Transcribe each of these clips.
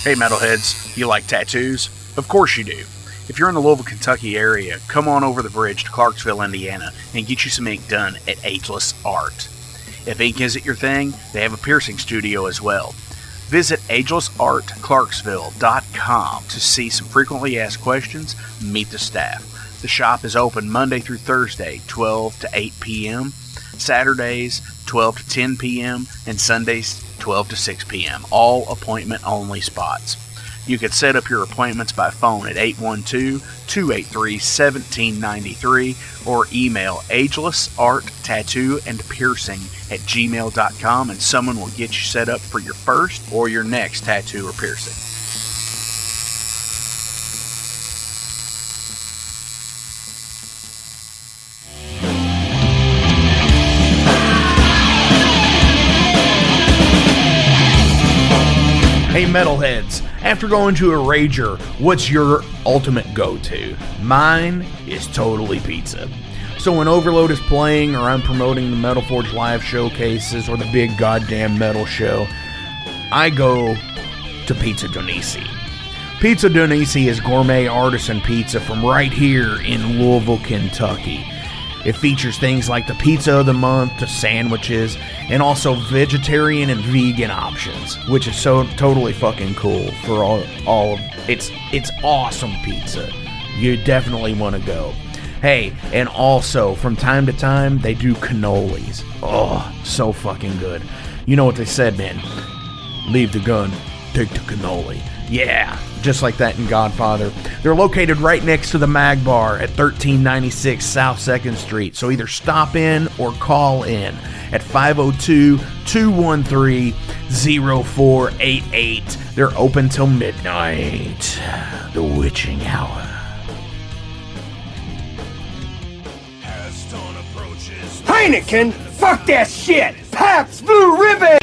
Hey metalheads, you like tattoos? Of course you do. If you're in the Louisville, Kentucky area, come on over the bridge to Clarksville, Indiana, and get you some ink done at Ageless Art. If ink isn't your thing, they have a piercing studio as well. Visit agelessartclarksville.com to see some frequently asked questions, meet the staff. The shop is open Monday through Thursday, 12 to 8 p.m., Saturdays, 12 to 10 p.m., and Sundays, 12 to 6 p.m., all appointment-only spots. You can set up your appointments by phone at 812-283-1793 or email agelessarttattooandpiercing@gmail.com and someone will get you set up for your first or your next tattoo or piercing. Hey metalheads, after going to a rager, what's your ultimate go-to? Mine is totally pizza. So when Overload is playing, or I'm promoting the Metal Forge live showcases, or the big goddamn metal show, I go to Pizza DoNisi. Pizza DoNisi is gourmet artisan pizza from right here in Louisville, Kentucky. It features things like the pizza of the month to sandwiches, and also vegetarian and vegan options, which is so totally fucking cool for all of it's awesome pizza. You definitely want to go. Hey, and also from time to time they do cannolis. Oh, so fucking good. You know what they said, man? Leave the gun, take the cannoli. Yeah, just like that in Godfather. They're located right next to the Mag Bar at 1396 South 2nd Street. So either stop in or call in at 502-213-0488. They're open till midnight. The witching hour. As dawn approaches, Heineken! Fuck that shit! Pabst Blue Ribbon!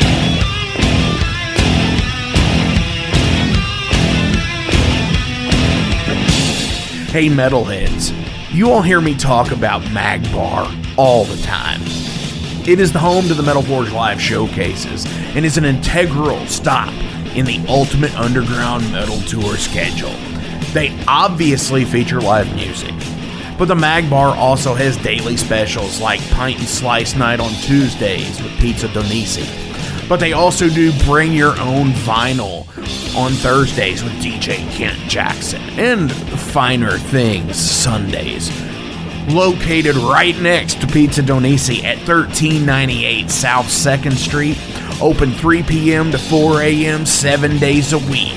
Hey metalheads, you all hear me talk about Mag Bar all the time. It is the home to the Metal Forge live showcases and is an integral stop in the ultimate underground metal tour schedule. They obviously feature live music, but the Mag Bar also has daily specials like Pint and Slice Night on Tuesdays with Pizza DoNisi. But they also do Bring Your Own Vinyl on Thursdays with DJ Kent Jackson, and Finer Things Sundays. Located right next to Pizza DoNisi at 1398 South 2nd Street, open 3 p.m. to 4 a.m. 7 days a week.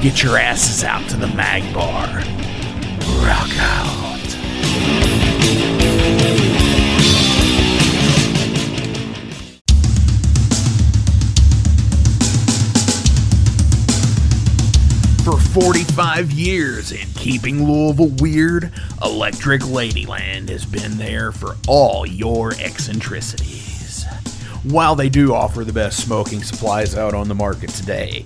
Get your asses out to the Mag Bar. Rock out. For 45 years and keeping Louisville weird, Electric Ladyland has been there for all your eccentricities. While they do offer the best smoking supplies out on the market today,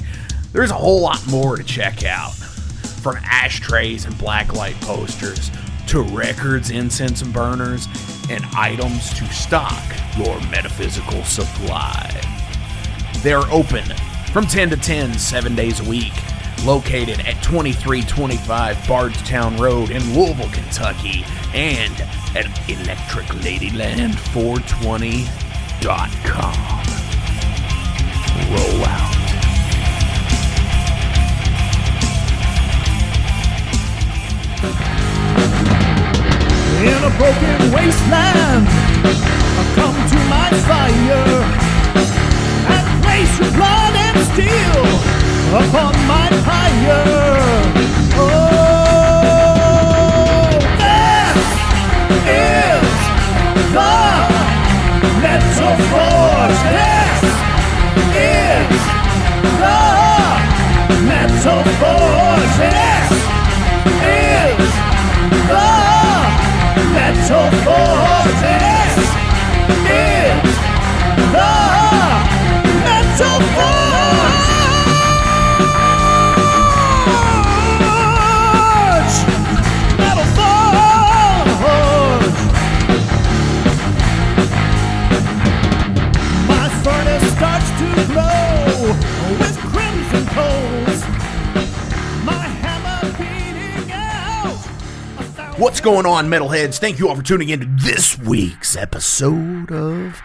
there's a whole lot more to check out. From ashtrays and blacklight posters, to records, incense and burners, and items to stock your metaphysical supply. They are open from 10 to 10, 7 days a week. Located at 2325 Bardstown Road in Louisville, Kentucky, and at electricladyland420.com. Roll out. In a broken wasteland, come to my fire and place your blood and steel upon my pyre. Oh, this is the Metal Forge. This is the Metal Forge. This is the Metal Forge. This is the Metal Forge. What's going on, metalheads? Thank you all for tuning in to this week's episode of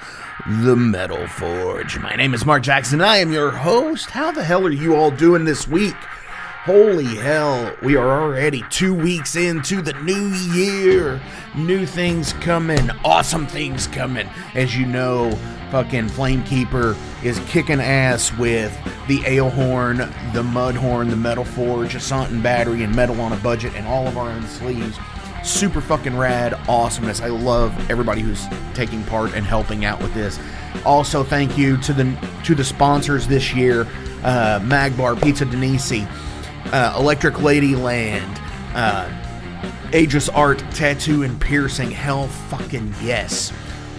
The Metal Forge. My name is Mark Jackson, and I am your host. How the hell are you all doing this week? Holy hell, we are already 2 weeks into the new year. New things coming, awesome things coming. As you know, fucking Flamekeeper is kicking ass with the Alehorn, the Mudhorn, the Metal Forge, Ossont Battery, and Metal on a Budget, and all of our own sleeves. Super fucking rad awesomeness. I love everybody who's taking part and helping out with this. Also, thank you to the sponsors this year: Magbar, Pizza DoNisi, Electric Ladyland, Aegis Art, Tattoo and Piercing. Hell fucking yes.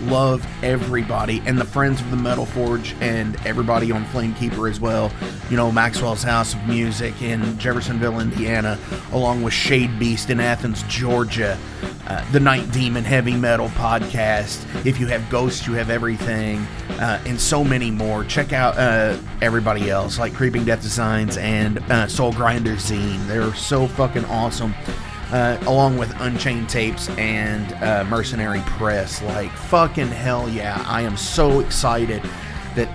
Love everybody, and the friends of the Metal Forge, and everybody on Flamekeeper as well. You know, Maxwell's House of Music in Jeffersonville, Indiana, along with Shadebeast in Athens, Georgia. The Night Demon Heavy Metal Podcast. If you have Ghosts, you have everything, and so many more. Check out everybody else, like Creeping Death Zines and Soulgrinder Zine. They're so fucking awesome. Along with Unchained Tapes and Mercenary Press. Like, fucking hell yeah. I am so excited that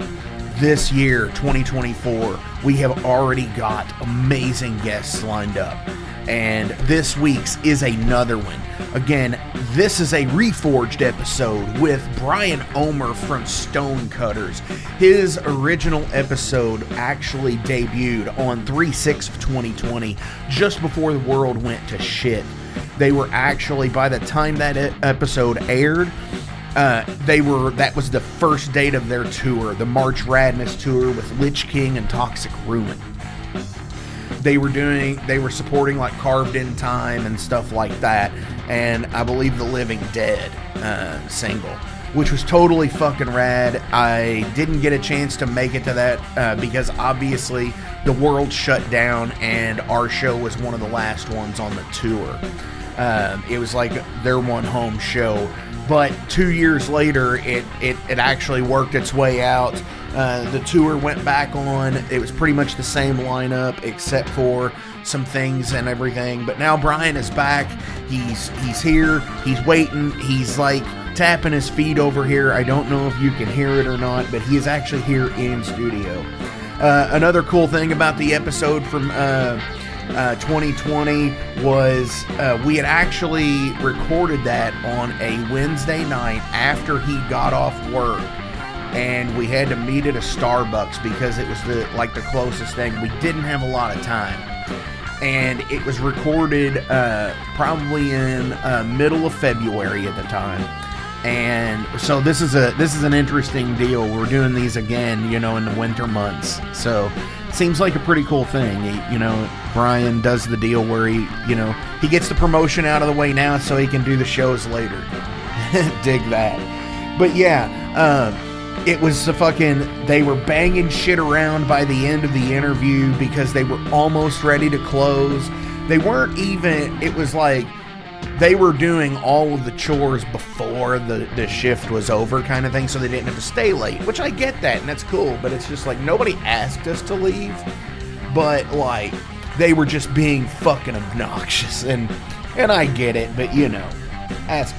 this year, 2024, we have already got amazing guests lined up. And this week's is another one. Again, this is a REFORGED episode with Brian Omer from Stonecutters. His original episode actually debuted on 3/6/2020, just before the world went to shit. They were actually, by the time that episode aired, that was the first date of their tour, the March Radness tour with Lich King and Toxic Ruin. They were supporting like Carved in Time and stuff like that, and I believe the Living Dead single, which was totally fucking rad. I didn't get a chance to make it to that because obviously the world shut down and our show was one of the last ones on the tour. It was like their one home show, but 2 years later it actually worked its way out. The tour went back on. It was pretty much the same lineup except for some things and everything. But now Brian is back. He's here. He's waiting. He's like tapping his feet over here. I don't know if you can hear it or not, but he is actually here in studio. Another cool thing about the episode from 2020 was we had actually recorded that on a Wednesday night after he got off work. And we had to meet at a Starbucks because it was the closest thing. We didn't have a lot of time, and it was recorded probably in middle of February at the time. And so this is an interesting deal. We're doing these again, you know, in the winter months. So it seems like a pretty cool thing. Brian does the deal where he gets the promotion out of the way now so he can do the shows later. Dig that. But yeah. It was they were banging shit around by the end of the interview because they were almost ready to close. They weren't even, it was like they were doing all of the chores before the shift was over kind of thing, so they didn't have to stay late, which I get that, and that's cool, but it's just like nobody asked us to leave, but like they were just being fucking obnoxious, and I get it, but ask,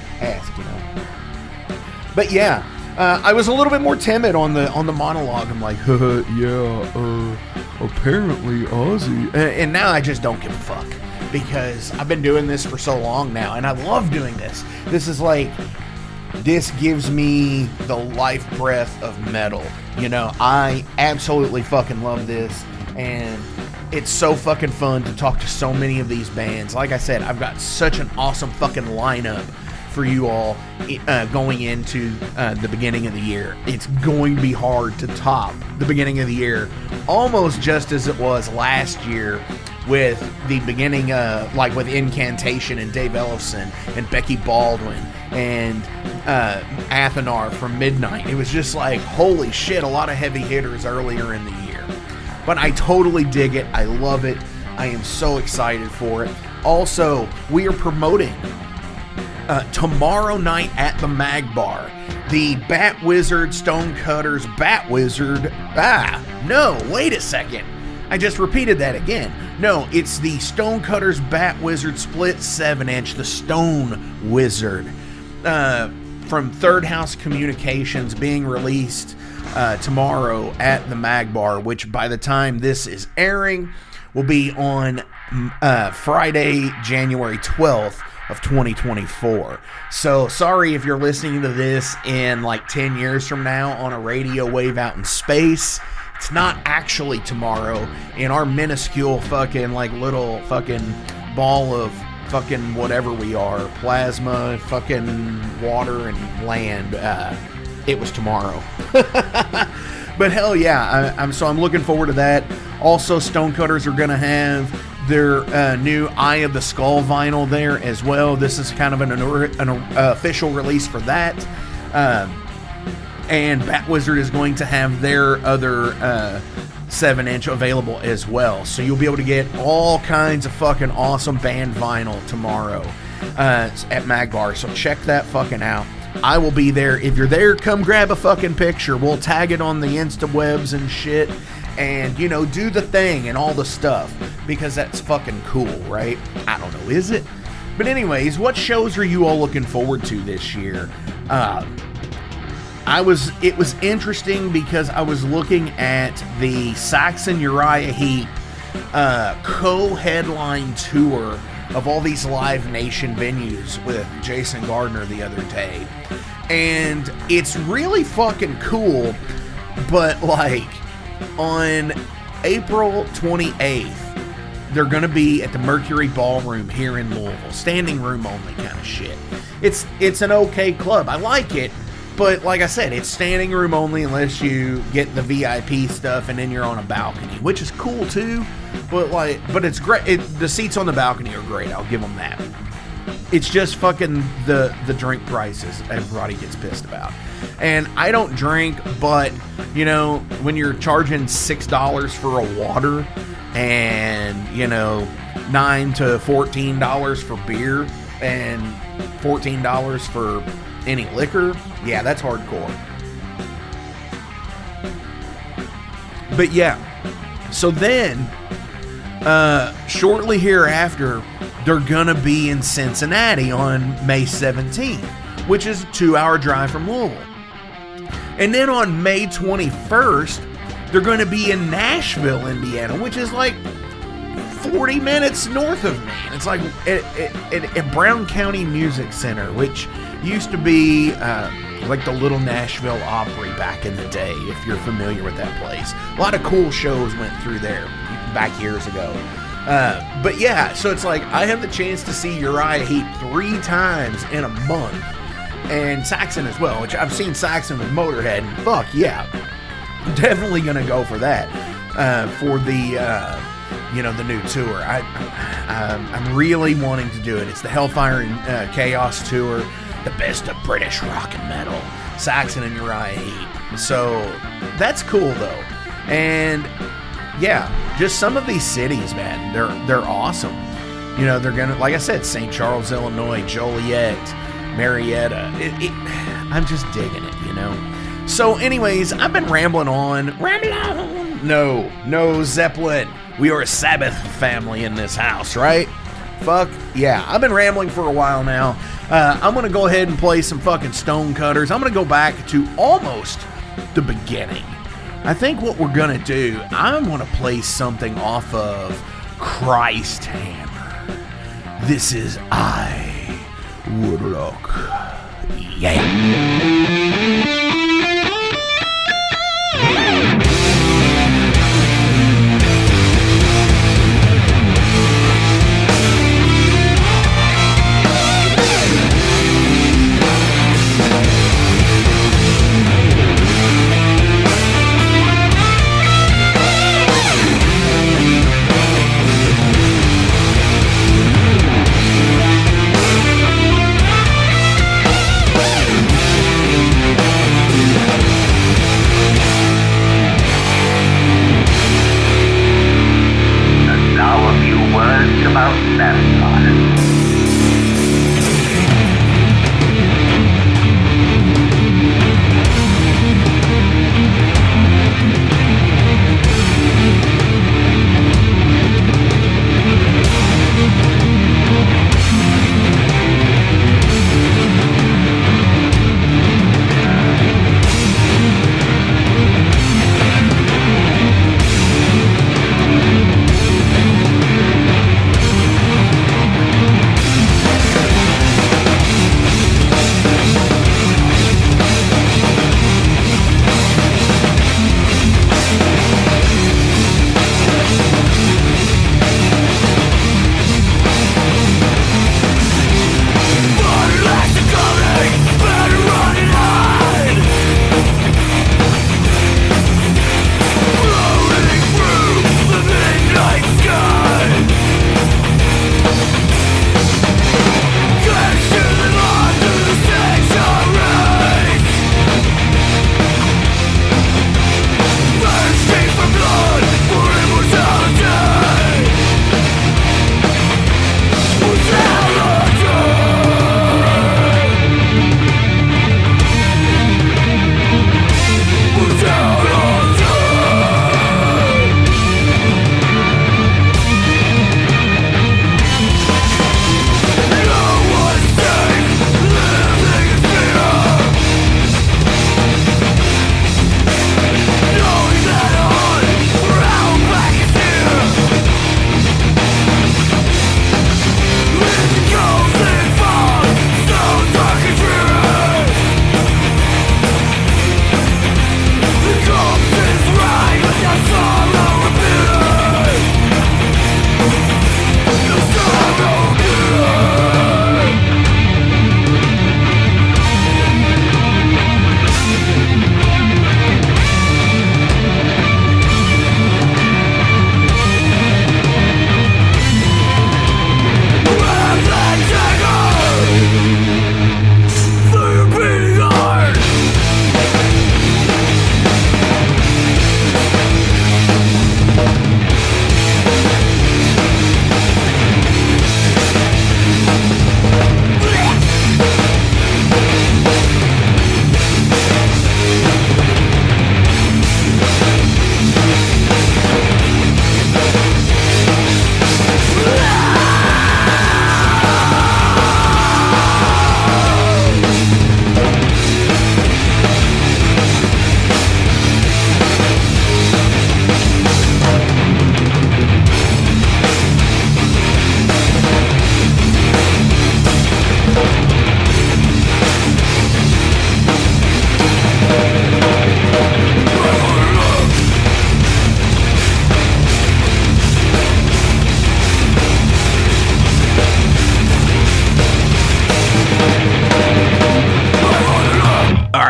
But yeah. I was a little bit more timid on the monologue. I'm like, apparently Ozzy. And now I just don't give a fuck because I've been doing this for so long now, and I love doing this. This gives me the life breath of metal. I absolutely fucking love this, and it's so fucking fun to talk to so many of these bands. Like I said, I've got such an awesome fucking lineup for you all going into the beginning of the year. It's going to be hard to top the beginning of the year, almost just as it was last year with the beginning, like with Incantation and Dave Ellefson and Becky Baldwin and Athanar from Midnight. It was just like, holy shit, a lot of heavy hitters earlier in the year. But I totally dig it. I love it. I am so excited for it. Also, we are promoting tomorrow night at the Magbar, the Bat Wizard Stonecutters Bat Wizard. No, wait a second. I just repeated that again. No, it's the Stonecutters Bat Wizard Split 7-inch, the Stone Wizard, from Third House Communications, being released tomorrow at the Mag Bar, which by the time this is airing will be on Friday, January 12th of 2024. So sorry if you're listening to this in like 10 years from now on a radio wave out in space. It's not actually tomorrow in our minuscule fucking like little fucking ball of fucking whatever we are, plasma, fucking water and land. It was tomorrow. But hell yeah, I'm looking forward to that. Also, Stonecutters are gonna have their new Eye of the Skull vinyl there as well. This is kind of an official release for that. And Bat Wizard is going to have their other 7-inch available as well. So you'll be able to get all kinds of fucking awesome band vinyl tomorrow at Mag Bar. So check that fucking out. I will be there. If you're there, come grab a fucking picture. We'll tag it on the Instawebs and shit. And, you know, do the thing and all the stuff. Because that's fucking cool, right? I don't know, is it? But anyways, what shows are you all looking forward to this year? It was interesting because I was looking at the Saxon Uriah Heep co-headline tour of all these Live Nation venues with Jason Gardner the other day. And it's really fucking cool, but like on April 28th, they're going to be at the Mercury Ballroom here in Louisville. Standing room only kind of shit. It's an okay club. I like it. But like I said, it's standing room only unless you get the VIP stuff and then you're on a balcony, which is cool too. But it's great. The seats on the balcony are great. I'll give them that. It's just fucking the drink prices everybody gets pissed about. And I don't drink, but you know, when you're charging $6 for a water and, you know, $9 to $14 for beer and $14 for any liquor, yeah, that's hardcore. But yeah, so then shortly hereafter, they're gonna be in Cincinnati on May 17th, which is a 2-hour drive from Louisville. And then on May 21st, they're gonna be in Nashville, Indiana, which is like 40 minutes north of me. And it's like at Brown County Music Center, which used to be like the Little Nashville Opry back in the day, if you're familiar with that place. A lot of cool shows went through there back years ago. But yeah, so it's like I have the chance to see Uriah Heep 3 times in a month. And Saxon as well, which I've seen Saxon with Motorhead, and fuck yeah, I'm definitely gonna go for that for the you know, the new tour. I'm really wanting to do it. It's the Hellfire and Chaos tour, the best of British rock and metal, Saxon and Uriah Heep. So that's cool though. And yeah, just some of these cities, man, they're awesome. You know, they're gonna, like I said, St. Charles, Illinois, Joliet, Marietta. I'm just digging it, you know. So anyways, I've been rambling on. No, Zeppelin. We are a Sabbath family in this house, right? Fuck yeah. I've been rambling for a while now. I'm going to go ahead and play some fucking Stonecutters. I'm going to go back to almost the beginning. I think what we're going to do, I'm going to play something off of Christ Hammer. This is I Would Rock. Yeah.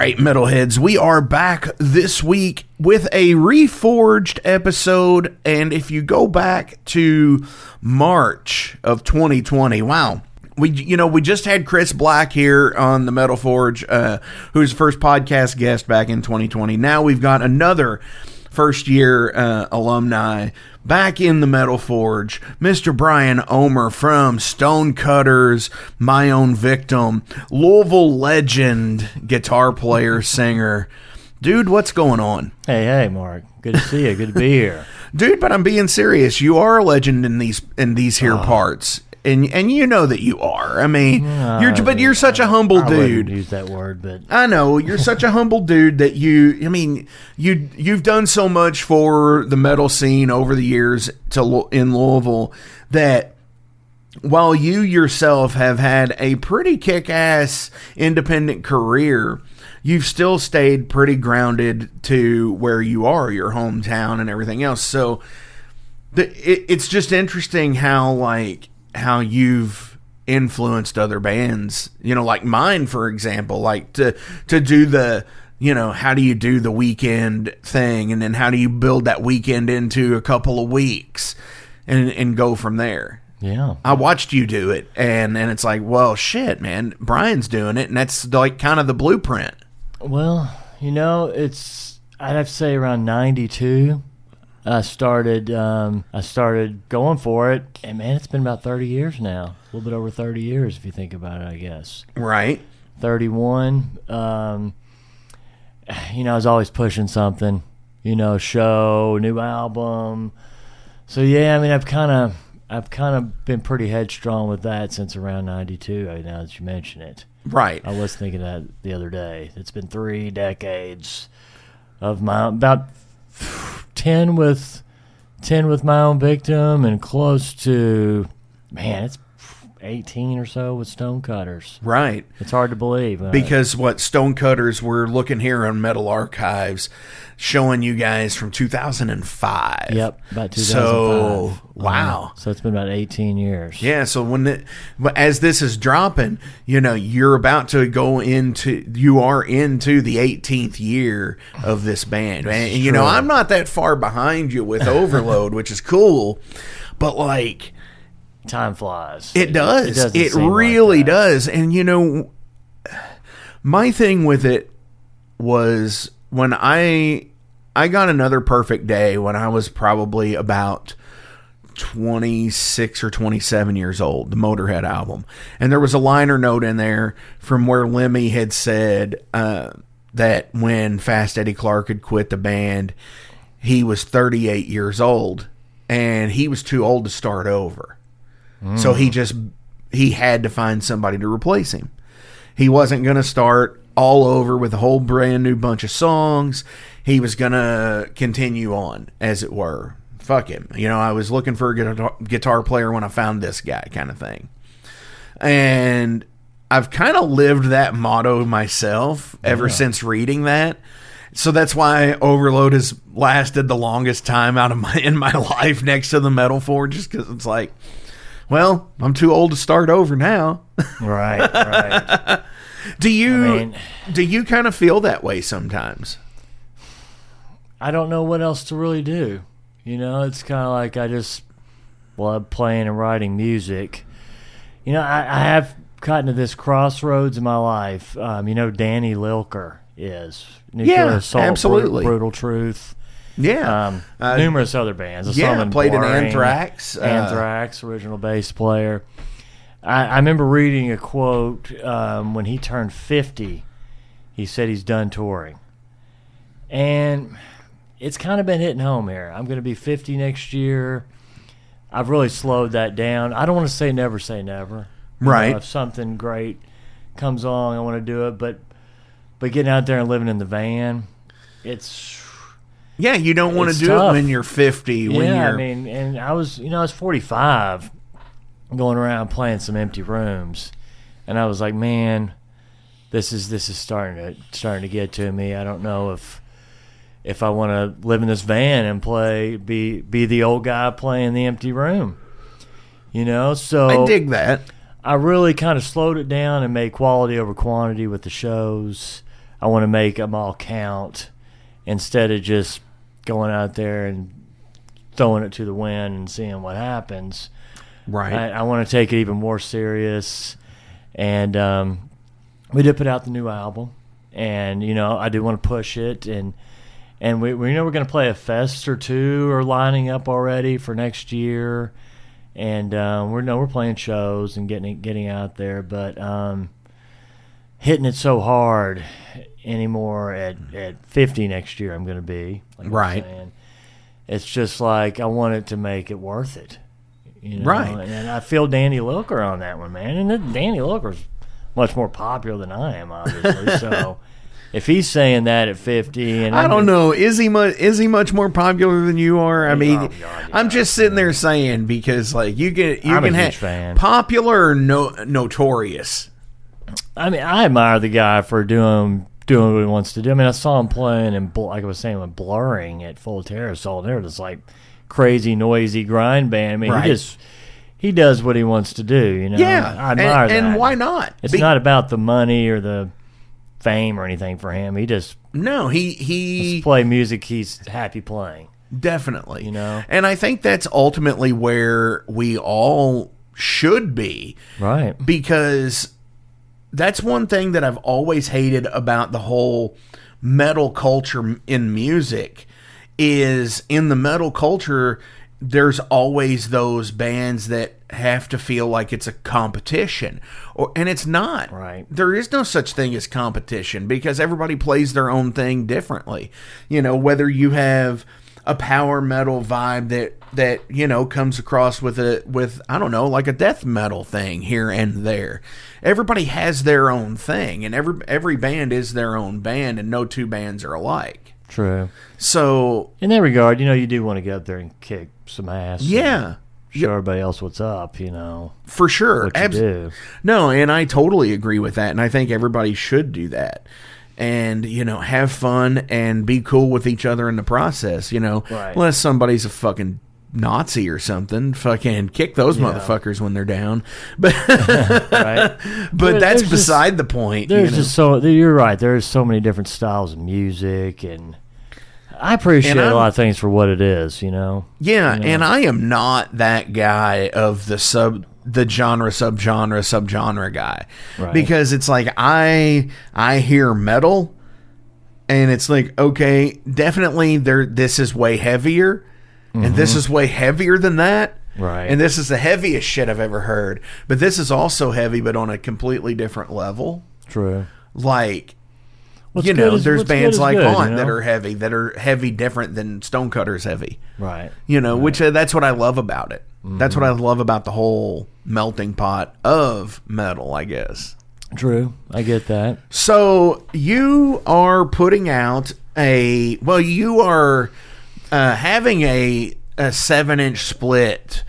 right, metalheads, we are back this week with a Reforged episode, and if you go back to March of 2020, wow, we just had Chris Black here on the Metal Forge, who's the first podcast guest back in 2020. Now we've got another first-year alumni back in the Metal Forge, Mr. Brian Omer from Stonecutters, My Own Victim, Louisville legend, guitar player, singer. Dude, what's going on? Hey, Mark. Good to see you. Good to be here. Dude, but I'm being serious. You are a legend in these here parts. And you know that you are. I mean, you're such a humble dude. I wouldn't use that word, but I know you're such a humble dude that you've done so much for the metal scene over the years in Louisville that while you yourself have had a pretty kick-ass independent career, you've still stayed pretty grounded to where you are, your hometown and everything else. So it's just interesting how you've influenced other bands, like mine, for example, like to do the, how do you do the weekend thing, and then how do you build that weekend into a couple of weeks and go from there. Yeah. I watched you do it, and it's like, well, shit, man, Brian's doing it, and that's like kind of the blueprint. Well, I'd have to say around 92, I started going for it, and man, it's been about 30 years now. A little bit over 30 years if you think about it, I guess. Right. 31. I was always pushing something, show, new album. So yeah, I mean, I've kind of been pretty headstrong with that since around 92. Now that you mention it, right. I was thinking that the other day. It's been 3 decades of about 10 with My Own Victim, and close to, man, it's 18 or so with Stonecutters. Right. It's hard to believe. Because Stonecutters, we're looking here on Metal Archives, showing you guys from 2005. Yep, about 2005. So, wow. So it's been about 18 years. Yeah, so as this is dropping, you're about to you are into the 18th year of this band. And, I'm not that far behind you with Overload, which is cool, but like, time flies. It does. It really does. And my thing with it was when I got Another Perfect Day when I was probably about 26 or 27 years old, the Motorhead album. And there was a liner note in there from where Lemmy had said that when Fast Eddie Clarke had quit the band, he was 38 years old and he was too old to start over. So he had to find somebody to replace him. He wasn't going to start all over with a whole brand new bunch of songs. He was going to continue on, as it were. Fuck him. I was looking for a guitar player when I found this guy, kind of thing. And I've kind of lived that motto myself ever since reading that. So that's why Overload has lasted the longest time in my life next to the Metal Forge, just because it's like, well, I'm too old to start over now. Right. Do you kind of feel that way sometimes? I don't know what else to really do. It's kind of like I just love playing and writing music. I have gotten to this crossroads in my life. Danny Lilker is Nuclear Assault, absolutely. Brutal Truth. Yeah. Numerous other bands. Played in Anthrax. Anthrax, original bass player. I remember reading a quote when he turned 50. He said he's done touring. And it's kind of been hitting home here. I'm going to be 50 next year. I've really slowed that down. I don't want to say never say never. Right. If something great comes along, I want to do it. But getting out there and living in the van, it's... Yeah, you don't want to do tough. it when you're 50. And I was 45, going around playing some empty rooms, and I was like, man, this is starting to get to me. I don't know if I want to live in this van and be the old guy playing the empty room, So I dig that. I really kind of slowed it down and made quality over quantity with the shows. I want to make them all count instead of just going out there and throwing it to the wind and seeing what happens. Right. I want to take it even more serious. And we did put out the new album. And, I do want to push it. And we know we're going to play a fest or two or lining up already for next year. And we're playing shows and getting out there. But hitting it so hard anymore at 50 next year I'm going to be. Like right. I'm saying. It's just like I want it to make it worth it. Right. And I feel Danny Lilker on that one, man. And Danny Lilker's much more popular than I am, obviously. So if he's saying that at 50, and I don't know, is he much more popular than you are? I mean, I'm just sitting there saying, because like you I'm can a have huge fan. Popular or notorious. I mean, I admire the guy for doing what he wants to do. I mean, I saw him playing and like I was saying with Blurring at Full Terrace. So they're just like crazy, noisy grind band. I mean, right. he does what he wants to do. Yeah, I admire that. And why not? It's not about the money or the fame or anything for him. He just he play music he's happy playing. Definitely. And I think that's ultimately where we all should be. Right. Because that's one thing that I've always hated about the whole metal culture in music is in the metal culture, there's always those bands that have to feel like it's a competition, and it's not. Right. There is no such thing as competition because everybody plays their own thing differently. Whether you have a power metal vibe that comes across with I don't know, like a death metal thing here and there. Everybody has their own thing, and every band is their own band, and no two bands are alike. True. So in that regard, you do want to get up there and kick some ass. Yeah. Show everybody else what's up, For sure. What you do. No, and I totally agree with that, and I think everybody should do that. And, have fun and be cool with each other in the process, Right. Unless somebody's a fucking Nazi or something, fucking kick those motherfuckers when they're down. But right. But that's beside the point. There's just you're right. There's so many different styles of music, and I appreciate a lot of things for what it is, Yeah, and I am not that guy of the genre, subgenre guy. Right. Because it's like I hear metal and it's like, okay, definitely this is way heavier and this is way heavier than that. Right. And this is the heaviest shit I've ever heard. But this is also heavy but on a completely different level. True. Like there's bands like Haunt that are heavy different than Stonecutters heavy. Right. Which that's what I love about it. Mm-hmm. That's what I love about the whole melting pot of metal, I guess. True. I get that. So you are putting out you are having a 7-inch split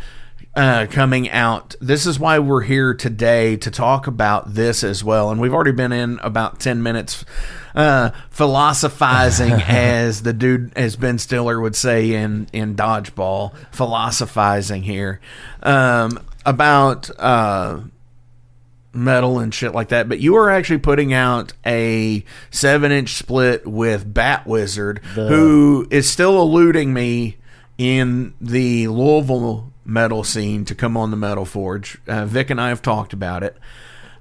coming out. This is why we're here today to talk about this as well. And we've already been in about 10 minutes philosophizing, as the dude, as Ben Stiller would say in Dodgeball, philosophizing here about metal and shit like that. But you are actually putting out a 7-inch split with Bat Wizard, who is still eluding me in the Louisville metal scene to come on the Metal Forge. Vic and I have talked about it.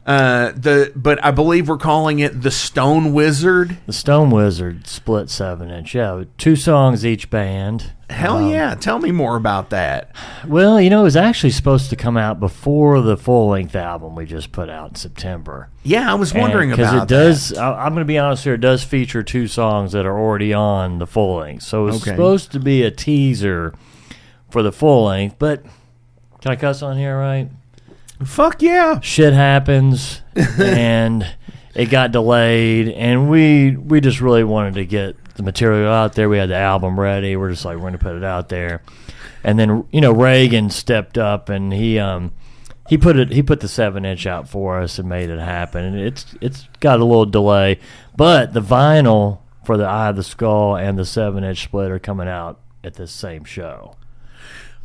But I believe we're calling it the Stone Wizard. The Stone Wizard split 7-inch. Yeah, 2 songs each band. Hell yeah! Tell me more about that. Well, it was actually supposed to come out before the full-length album we just put out in September. Yeah, I was wondering about that. Because it does, I'm going to be honest here, it does feature 2 songs that are already on the full-length. So it's supposed to be a teaser for the full-length, but can I cuss on here, right? Fuck yeah. Shit happens, and it got delayed, and we just really wanted to get the material out there. We had the album ready. We're just like, we're going to put it out there. And then, Reagan stepped up, and he put the 7-inch out for us and made it happen. And it's got a little delay, but the vinyl for the Eye of the Skull and the 7-inch split are coming out at this same show.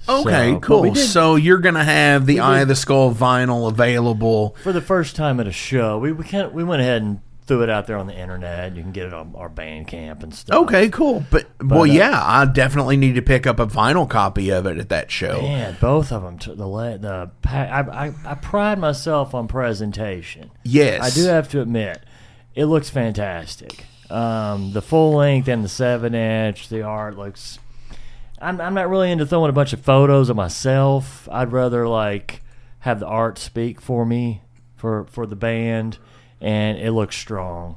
Okay, cool. So you're going to have the Eye of the Skull vinyl available for the first time at a show. We went ahead and threw it out there on the internet. You can get it on our Bandcamp and stuff. Okay, cool. But well, yeah, I definitely need to pick up a vinyl copy of it at that show. Man, both of them. I pride myself on presentation. Yes. I do have to admit, it looks fantastic. The full length and the 7-inch, the art looks. I'm not really into throwing a bunch of photos of myself. I'd rather like have the art speak for me for the band, and it looks strong.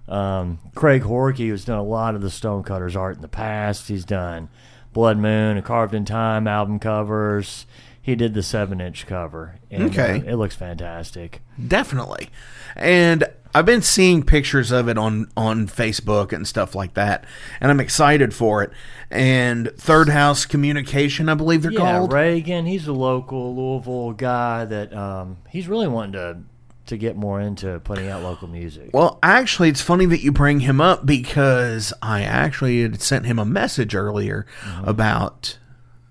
Craig Horkey, who's done a lot of the Stonecutters art in the past, he's done Blood Moon and Carved in Time album covers. He did the 7-inch cover. And, okay. It looks fantastic. Definitely. And I've been seeing pictures of it on Facebook and stuff like that, and I'm excited for it. And Third House Communication, I believe they're called. Yeah, Reagan, he's a local Louisville guy that he's really wanting to get more into putting out local music. Well, actually, it's funny that you bring him up because I actually had sent him a message earlier about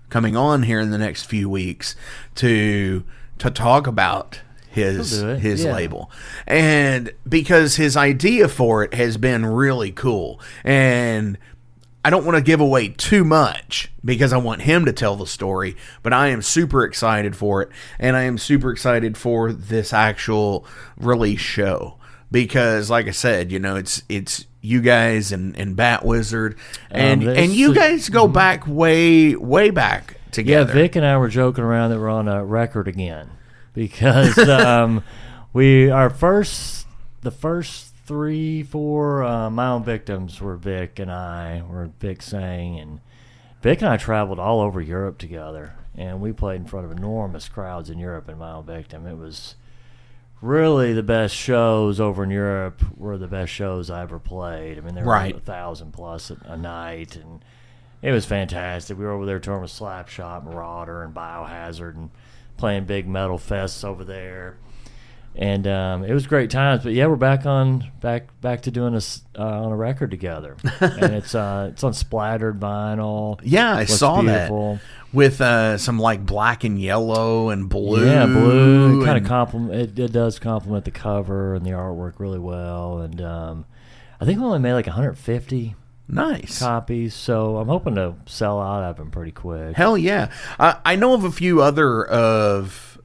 coming on here in the next few weeks to talk about his label, and because his idea for it has been really cool, and I don't want to give away too much because I want him to tell the story, but I am super excited for it, and I am super excited for this actual release show because, like I said, you know, it's you guys and Bat Wizard, and you guys go back way back together. Yeah, Vic and I were joking around that we're on a record again. Because the first 3-4 My Own Victims were Vic and I, where Vic sang, and Vic and I traveled all over Europe together, and we played in front of enormous crowds in Europe in My Own Victim. It was really the best shows over in Europe were the best shows I ever played. I mean, there were 1,000 plus a night, and it was fantastic. We were over there touring with Slapshot, Marauder, and Biohazard, and playing big metal fests over there, and it was great times. But yeah, we're back to doing this on a record together, and it's on splattered vinyl. Yeah, I saw beautiful. That with some like black and yellow and blue. Yeah, blue. It kind of complement. It does complement the cover and the artwork really well. And I think we only made like 150. Nice copies, so I'm hoping to sell out of them pretty quick. Hell yeah! I know of a few other of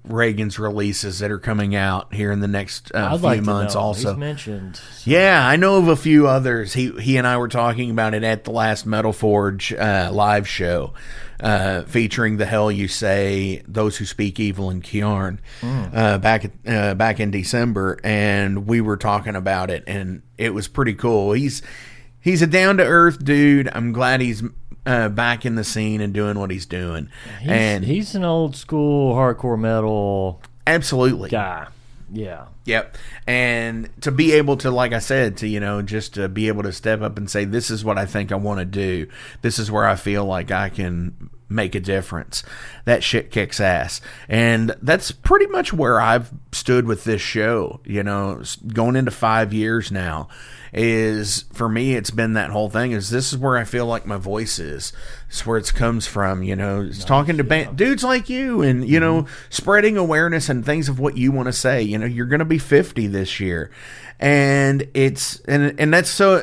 Reagan's releases that are coming out here in the next few months. Also, he's mentioned. So. Yeah, I know of a few others. He and I were talking about it at the last Metal Forge live show, featuring The Hell You Say, Those Who Speak Evil, and Kjarn back in December, and we were talking about it, and it was pretty cool. He's a down-to-earth dude. I'm glad he's back in the scene and doing what he's doing. He's an old-school hardcore metal absolutely guy. Yeah. Yep. And to be able to, like I said, just to be able to step up and say, this is what I think I want to do. This is where I feel like I can make a difference. That shit kicks ass. And that's pretty much where I've stood with this show, going into 5 years now. Is for me, it's been that whole thing. Is this is where I feel like my voice is. It's where it comes from. It's talking to dudes like you, and spreading awareness and things of what you want to say. You're going to be 50 this year, and it's and that's so.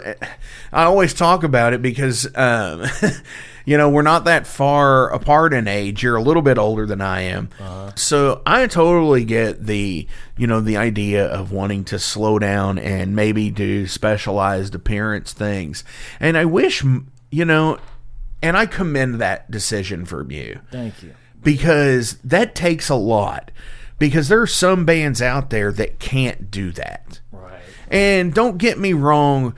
I always talk about it because we're not that far apart in age. You're a little bit older than I am, so I totally get the the idea of wanting to slow down and maybe do specialized appearance things. And I wish, and I commend that decision from you. Thank you. Because that takes a lot. Because there are some bands out there that can't do that. Right. And don't get me wrong,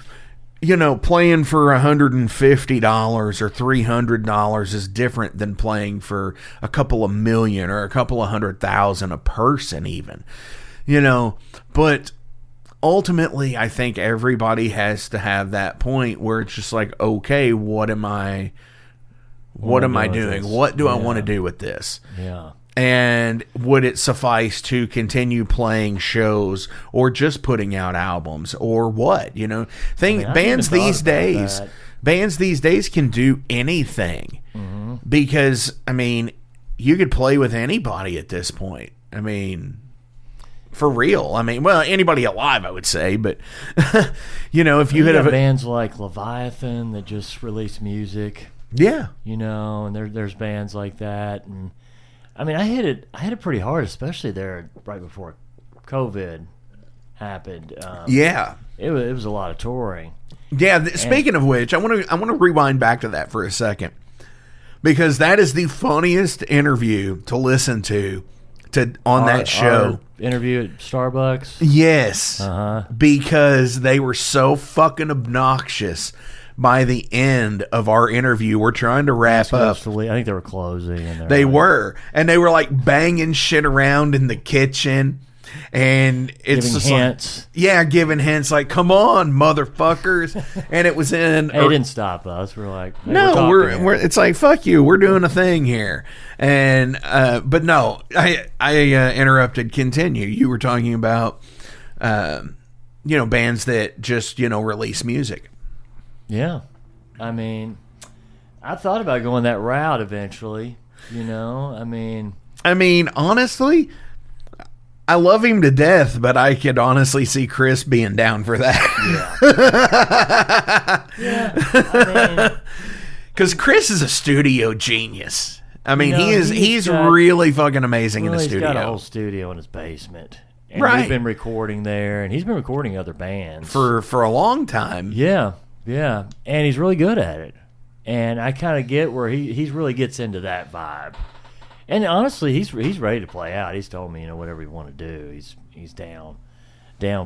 playing for $150 or $300 is different than playing for a couple of million or a couple of 100,000 a person even. But ultimately I think everybody has to have that point where it's just like, okay, what am I doing? What do I want to do with this? Yeah. And would it suffice to continue playing shows or just putting out albums or what? Bands these days can do anything. Mm-hmm. Because you could play with anybody at this point. For real. I mean, well, anybody alive, I would say, but you know, if you had bands like Leviathan that just released music, yeah, you know, and there's bands like that, and I mean, I hit it pretty hard, especially there right before COVID happened. Yeah, it was a lot of touring. Yeah. Speaking of which, I want to rewind back to that for a second, because that is the funniest interview to listen to on that show. Our interview at Starbucks. Yes, because they were so fucking obnoxious. By the end of our interview, we're trying to wrap up. I think they were closing. And they were like banging shit around in the kitchen, and it's giving just hints. Like, giving hints like, "Come on, motherfuckers!" And it was in. They didn't stop us. We're like, hey, no, we're. It's like, fuck you. We're doing a thing here, and but no, I interrupted. Continue. You were talking about, bands that just release music. Yeah. I mean, I thought about going that route eventually, I mean, honestly, I love him to death, but I could honestly see Chris being down for that. Yeah. Because Chris is a studio genius. I mean, he's really fucking amazing in the studio. He's got a whole studio in his basement. And right. We've been recording there, and he's been recording other bands. For a long time. Yeah. Yeah, and he's really good at it, and I kind of get where he really gets into that vibe. And honestly, he's ready to play out. He's told me, whatever you want to do, he's down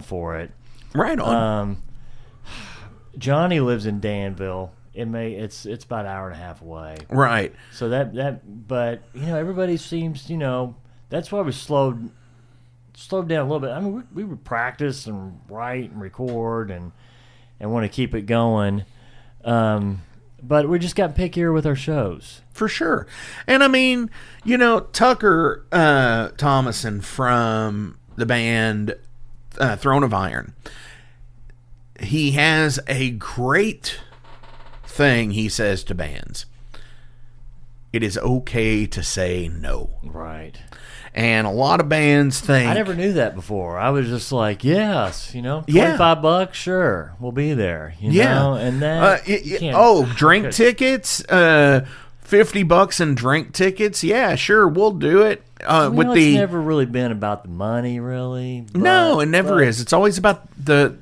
for it. Right on. Johnny lives in Danville. It's about an hour and a half away. Right. So but everybody seems that's why we slowed down a little bit. I mean, we would practice and write and record and want to keep it going. But we just got pickier with our shows. For sure. And I mean, Tucker Thomason from the band Throne of Iron, he has a great thing he says to bands. It is okay to say no. Right. And a lot of bands think... I never knew that before. I was just like, yes, $25, sure, we'll be there. And then... drink tickets, $50 in drink tickets, yeah, sure, we'll do it. It's never really been about the money, really. No, it never is. It's always about the...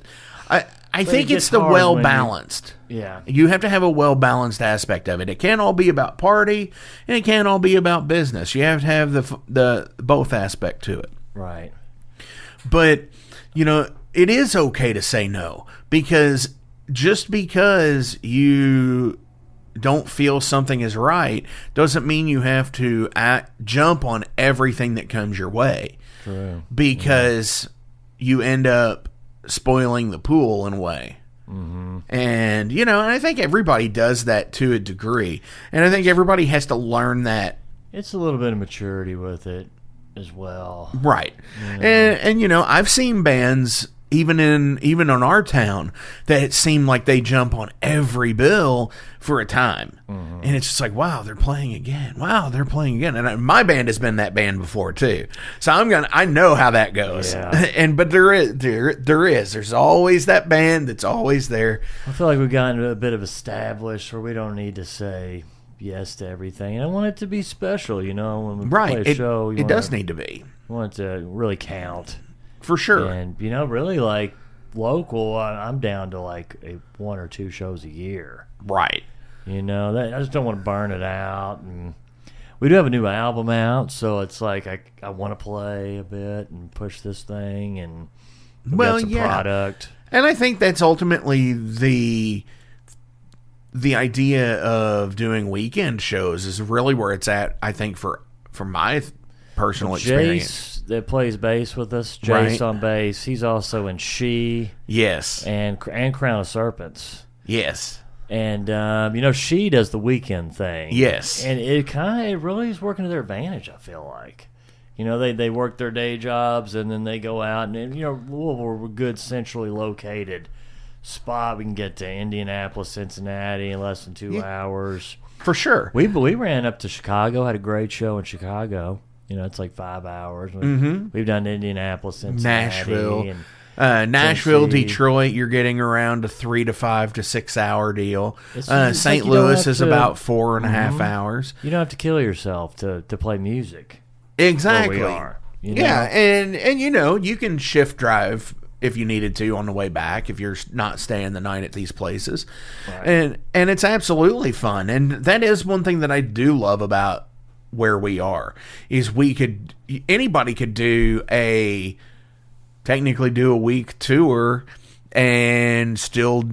I think it's the well-balanced. Yeah. You have to have a well-balanced aspect of it. It can't all be about party, and it can't all be about business. You have to have the both aspect to it. Right. But, it is okay to say no, because just because you don't feel something is right doesn't mean you have to jump on everything that comes your way. True. Because you end up spoiling the pool in a way. Mm-hmm. And I think everybody does that to a degree, and I think everybody has to learn that. It's a little bit of maturity with it as well, right? And I've seen bands even in our town that it seemed like they jump on every bill for a time, and it's just like, wow, they're playing again. And my band has been that band before too, so I know how that goes. Yeah. But there's always that band that's always there. I feel like we've gotten a bit of established where we don't need to say yes to everything. And I want it to be special, when we play a show. It does need to be. You want it to really count. For sure. And, really, like, local, I'm down to, like, 1 or 2 shows a year. Right. I just don't want to burn it out. And we do have a new album out, so it's like I want to play a bit and push this thing and get some product. And I think that's ultimately the idea of doing weekend shows is really where it's at, I think, for my personal experience. Jace, that plays bass with us, Jace on bass, he's also in She. Yes. And Crown of Serpents. Yes. And, She does the weekend thing. Yes. And it really is working to their advantage, I feel like. They work their day jobs, and then they go out, and, Louisville, we're a good centrally located spot. We can get to Indianapolis, Cincinnati in less than 2 hours. For sure. We ran up to Chicago, had a great show in Chicago. You know, it's like 5 hours. Mm-hmm. We've done Indianapolis, Cincinnati, Nashville. and Nashville, Tennessee. Detroit, you're getting around a 3 to 5 to 6 hour deal. It's like St. you don't Louis have is to- about 4.5 hours. You don't have to kill yourself to play music. Exactly. Where we are. You know? Yeah, and you know, you can shift drive if you needed to on the way back if you're not staying the night at these places. Right. And it's absolutely fun. And that is one thing that I do love about where we are is anybody could technically do a week tour and still,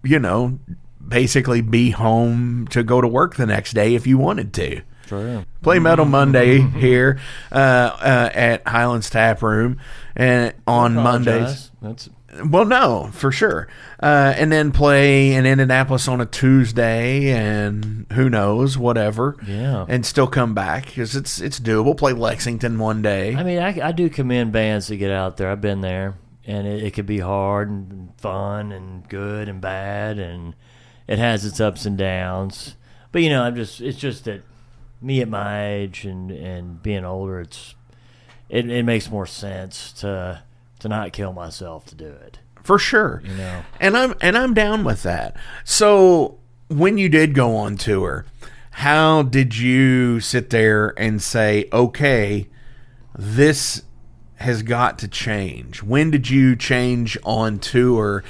you know, basically be home to go to work the next day if you wanted to. True. Play Metal Monday here at Highlands Tap Room and on Mondays. Well, no, for sure. And then play in Indianapolis on a Tuesday and who knows, whatever. Yeah. And still come back because it's doable. Play Lexington one day. I mean, I do commend bands to get out there. I've been there, and it could be hard and fun and good and bad, and it has its ups and downs. But, you know, it's just that me at my age and being older, it makes more sense to not kill myself to do it. For sure. You know. And I'm down with that. So when you did go on tour, how did you sit there and say, okay, this has got to change? When did you change on tour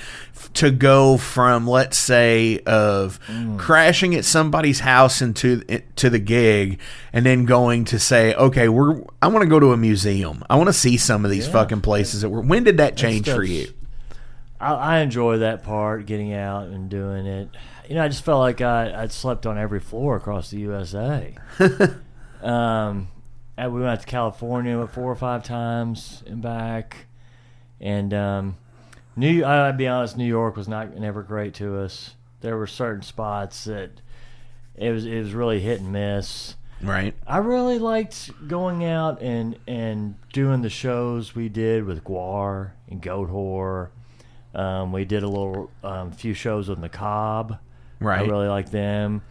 to go from, let's say, of crashing at somebody's house to the gig, and then going to say, okay, I want to go to a museum. I want to see some of these fucking places when did that change for you? I enjoy that part, getting out and doing it. You know, I just felt like I'd slept on every floor across the USA. And we went out to California 4 or 5 times and back. And I'd be honest, New York was never great to us. There were certain spots that it was really hit and miss. Right. I really liked going out and doing the shows we did with Guar and Goat Whore. We did a little few shows with Macabre. Right. I really liked them.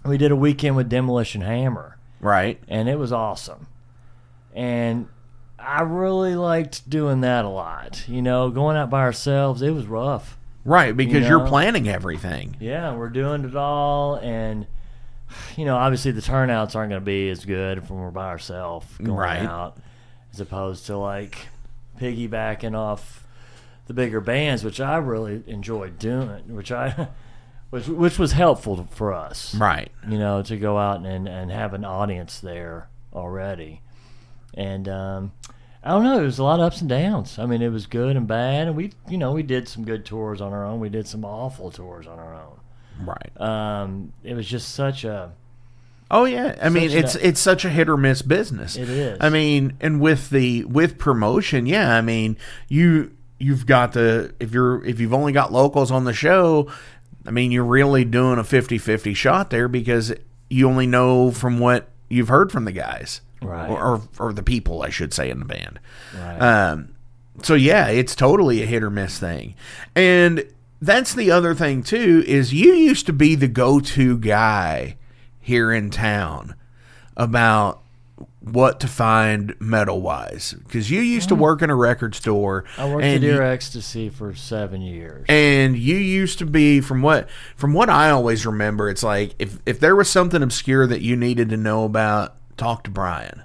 We did a weekend with Demolition Hammer. Right. And it was awesome. And I really liked doing that a lot. You know, going out by ourselves, it was rough. Right, because You you're know? planning everything. Yeah, we're doing it all. And, you know, obviously the turnouts aren't going to be as good when we're by ourselves going Right. out, as opposed to, like, piggybacking off the bigger bands, which I really enjoyed doing, which was helpful for us. Right. You know, to go out and have an audience there already. And I don't know, it was a lot of ups and downs. I mean, it was good and bad, and we did some good tours on our own. We did some awful tours on our own. Right. It was just such a... Oh yeah, I mean it's such a hit or miss business. It is. I mean, and with promotion, yeah. I mean, you've got if you've only got locals on the show, I mean, you're really doing a 50-50 shot there because you only know from what you've heard from the guys, right? Or the people, I should say, in the band. Right. So yeah, it's totally a hit or miss thing, and that's the other thing too is you used to be the go-to guy here in town about what to find metal wise because you used to work in a record store. I worked at Ear Ecstasy for 7 years, and you used to be from what I always remember, it's like if there was something obscure that you needed to know about, talk to Brian.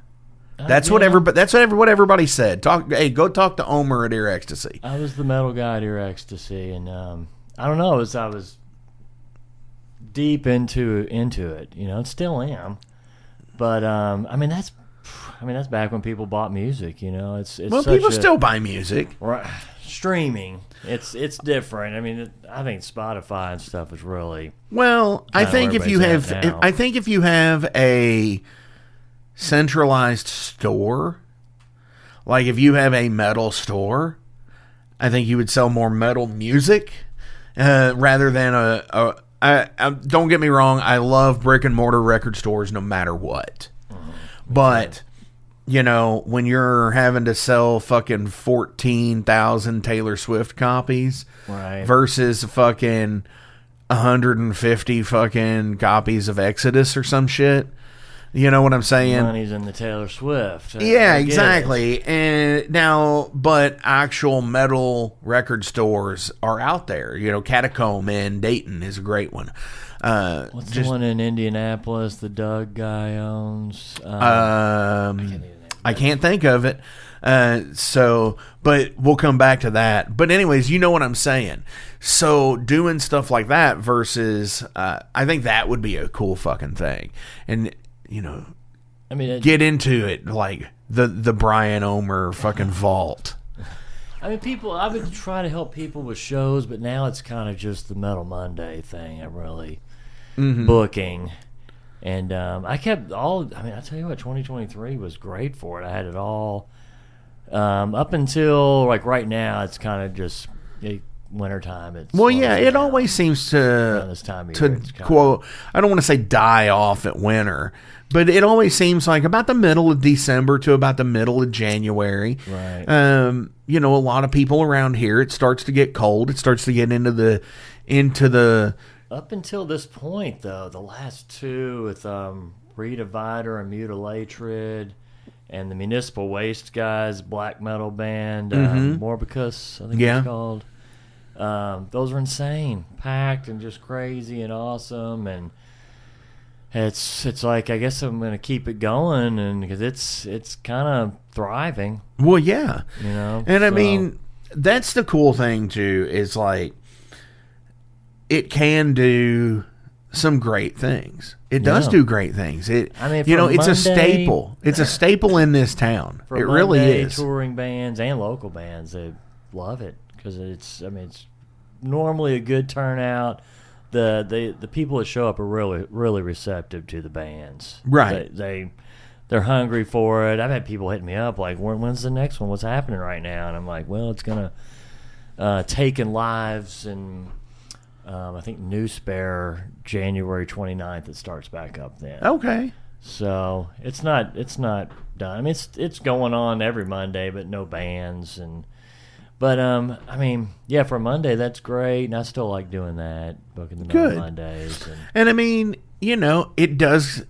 That's what everybody said. Go talk to Omer at Ear Ecstasy. I was the metal guy at Ear Ecstasy, and I don't know, I was deep into it. You know, still am. But I mean that's back when people bought music. You know, it's people still buy music. Right, streaming. It's different. I mean, I think Spotify and stuff is really well. I think if you have a centralized store, like if you have a metal store, I think you would sell more metal music rather than don't get me wrong, I love brick and mortar record stores no matter what. But, you know, when you're having to sell fucking 14,000 Taylor Swift copies versus fucking 150 fucking copies of Exodus or some shit, You know what I'm saying? Money's in the Taylor Swift. Yeah, I get exactly. it. And now, but actual metal record stores are out there. You know, Catacomb in Dayton is a great one. What's the one in Indianapolis the Doug guy owns? I can't think of it. But we'll come back to that. But anyways, you know what I'm saying. So doing stuff like that versus, I think that would be a cool fucking thing. And, you know, I mean, get into it like the Brian Omer fucking vault. I mean, I would try to help people with shows, but now it's kind of just the Metal Monday thing I'm really booking. And I kept I tell you what, 2023 was great for it. I had it all up until, like, right now, it's kind of just wintertime. It always seems around this time of year, quote, I don't want to say die off at winter, but it always seems like about the middle of December to about the middle of January. Right. You know, a lot of people around here, it starts to get cold. It starts to get into the Up until this point, though, the last two with Redivider and Mutilatred and the Municipal Waste guys, black metal band, Morbicus, I think it's called. Those are insane, packed and just crazy and awesome, and it's like, I guess I'm gonna keep it going, and because it's kind of thriving. Well, yeah, you know, and I mean that's the cool thing too, is like it can do some great things. It does do great things. It's a staple. It's a staple in this town. It really is. Touring bands and local bands, they love it because it's normally a good turnout. The people that show up are really receptive to the bands. Right. They're hungry for it. I've had people hitting me up like, when's the next one? What's happening right now? And I'm like, well, it's gonna Taken Lives and I think New Spare January 29th. It starts back up then. Okay. So it's not done. I mean, it's going on every Monday, but no bands But I mean, yeah, for Monday that's great, and I still like doing that, booking the Metal Mondays. And I mean, you know, it does.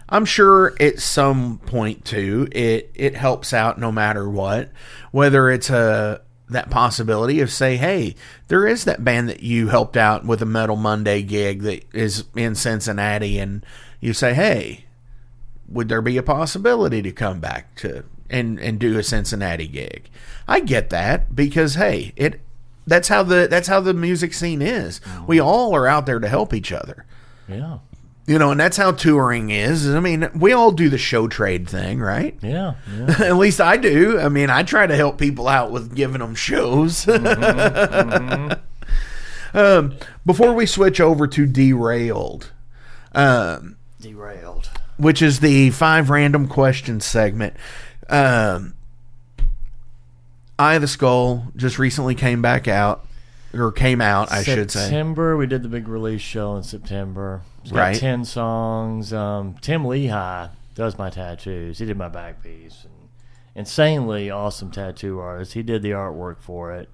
I'm sure at some point too, it helps out no matter what, whether it's that possibility of, say, hey, there is that band that you helped out with a Metal Monday gig that is in Cincinnati, and you say, hey, would there be a possibility to come back to and do a Cincinnati gig? I get that, because hey, that's how the music scene is. We all are out there to help each other. Yeah. You know, and that's how touring is. I mean, we all do the show trade thing, right? Yeah. At least I do. I mean, I try to help people out with giving them shows. Before we switch over to Derailed, which is the 5 random questions segment, Eye of the Skull just recently came out, I should say. September, we did the big release show in September. It's got 10 songs. Tim Lehigh does my tattoos. He did my back piece. Insanely awesome tattoo artist. He did the artwork for it.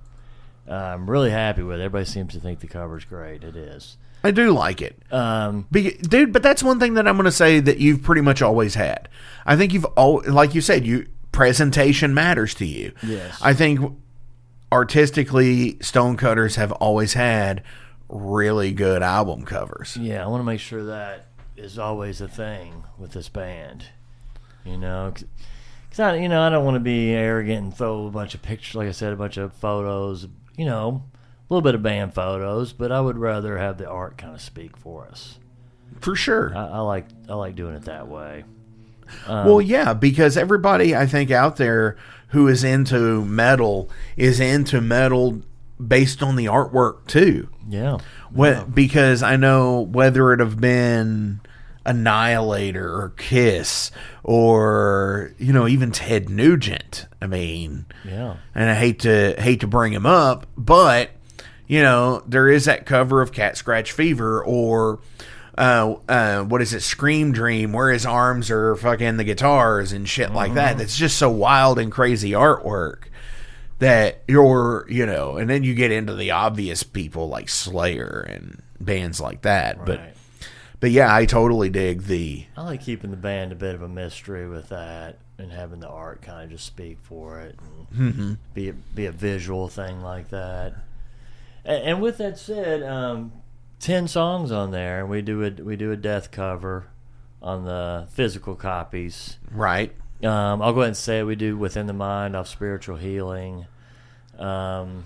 I'm really happy with it. Everybody seems to think the cover's great. It is. I do like it. Dude, but that's one thing that I'm going to say that you've pretty much always had. I think like you said, presentation matters to you. Yes. I think artistically, Stonecutters have always had really good album covers. Yeah, I want to make sure that is always a thing with this band. You know, because I don't want to be arrogant and throw a bunch of pictures, like I said, a bunch of photos, you know, a little bit of band photos, but I would rather have the art kind of speak for us. For sure. I like doing it that way. Well, yeah, because everybody, I think, out there who is into metal based on the artwork too. Yeah. Because I know whether it have been Annihilator or Kiss or, you know, even Ted Nugent. I mean, yeah. And I hate to bring him up, but you know, there is that cover of Cat Scratch Fever or what is it, Scream Dream, where his arms are fucking the guitars and shit like that. That's just so wild and crazy artwork that and then you get into the obvious people like Slayer and bands like that. Right. But yeah, I totally dig the... I like keeping the band a bit of a mystery with that, and having the art kind of just speak for it, and be a visual thing like that. And with that said, 10 songs on there, and we do a death cover on the physical copies. Right. I'll go ahead and say it. We do Within the Mind off Spiritual Healing, and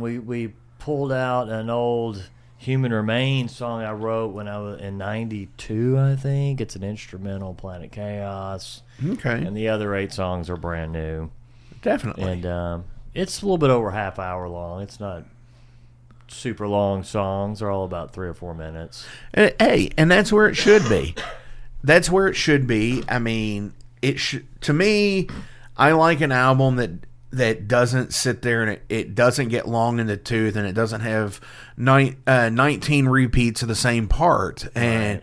we pulled out an old Human Remains song I wrote when I was in '92, I think. It's an instrumental, Planet Chaos. Okay. And the other 8 songs are brand new. Definitely. And it's a little bit over half hour long. It's not super long songs. They're all about 3 or 4 minutes. Hey, and that's where it should be. That's where it should be. I mean, to me, I like an album that doesn't sit there and it doesn't get long in the tooth, and it doesn't have 19 repeats of the same part. And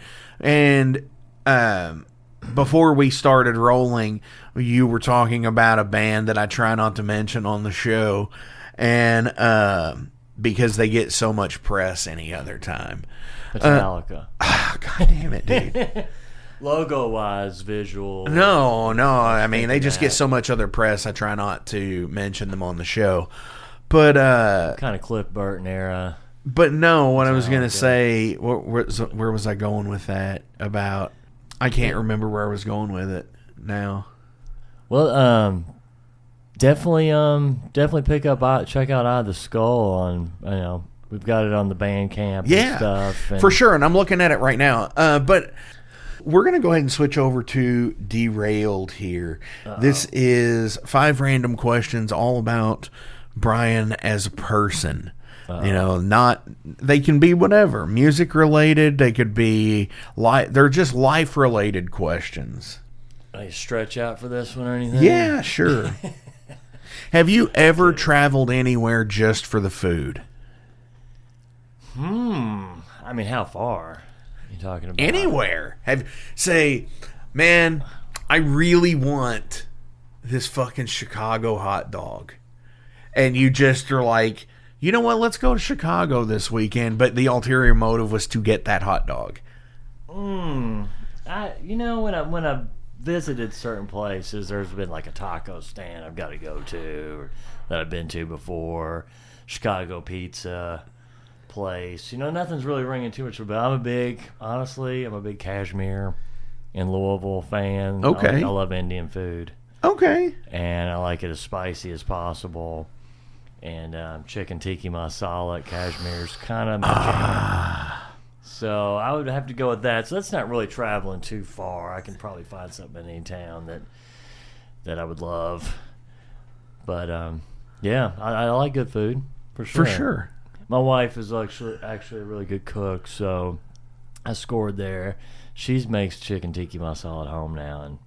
before we started rolling, you were talking about a band that I try not to mention on the show, and because they get so much press any other time. Metallica. God damn it, dude. Logo-wise, visual. No. I mean, they just get so much other press. I try not to mention them on the show. But kind of Cliff Burton era. But no, what I was going to say, where was I going with that? About, I can't remember where I was going with it now. Well, definitely check out Eye of the Skull on, we've got it on the Bandcamp and stuff. And for sure, and I'm looking at it right now. But we're going to go ahead and switch over to Derailed here. This is 5 random questions all about Brian as a person. They can be whatever, music related. They could be they're just life related questions. I stretch out for this one or anything? Yeah, sure. Have you ever traveled anywhere just for the food? I mean, how far? Talking about anywhere. Say, man, I really want this fucking Chicago hot dog, and you just are like, you know what, let's go to Chicago this weekend, but the ulterior motive was to get that hot dog. When I visited certain places, there's been like a taco stand I've got to go to, or that I've been to before, Chicago pizza place. Nothing's really ringing too much, but I'm a big Cashmere in Louisville fan. Okay. I love Indian food. Okay. And I like it as spicy as possible. And chicken tikka masala at Cashmere's kind of my jam. So I would have to go with that. So that's not really traveling too far. I can probably find something in any town that I would love. But I like good food for sure. For sure. My wife is actually a really good cook, so I scored there. She makes chicken tikka masala at home now,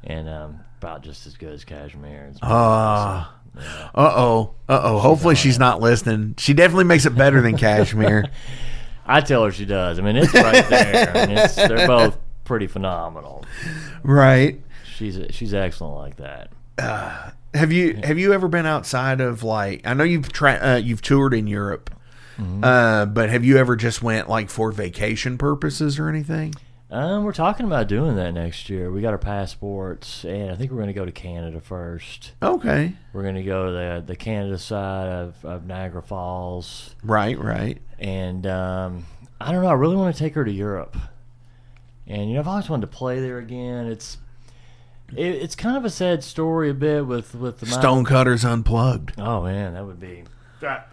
and about just as good as Cashmere. Hopefully she's not listening. She definitely makes it better than Cashmere. I tell her she does. I mean, it's right there. I mean, they're both pretty phenomenal. Right. She's excellent like that. Have you ever been outside of, like, I know you've toured in Europe, but have you ever just went like for vacation purposes or anything? We're talking about doing that next year. We got our passports, and I think we're going to go to Canada first. Okay. We're going to go to the Canada side of Niagara Falls. Right. And I don't know. I really want to take her to Europe. And I've always wanted to play there again. It's kind of a sad story a bit with the Stonecutters Unplugged. Oh man, that would be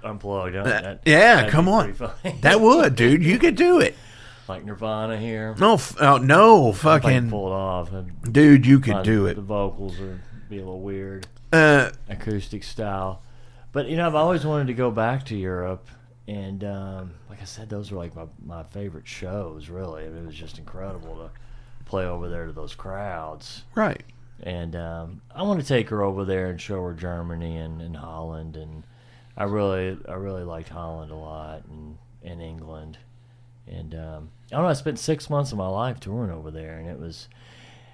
unplugged. Come on, that would, dude. You could do it. Like Nirvana here. No, fucking pull it off, dude. You could do it. The vocals would be a little weird, acoustic style. But I've always wanted to go back to Europe, and like I said, those were like my favorite shows. Really, it was just incredible to play over there to those crowds. Right. And I want to take her over there and show her Germany and Holland, and I really liked Holland a lot, and England. And I don't know, I spent 6 months of my life touring over there, and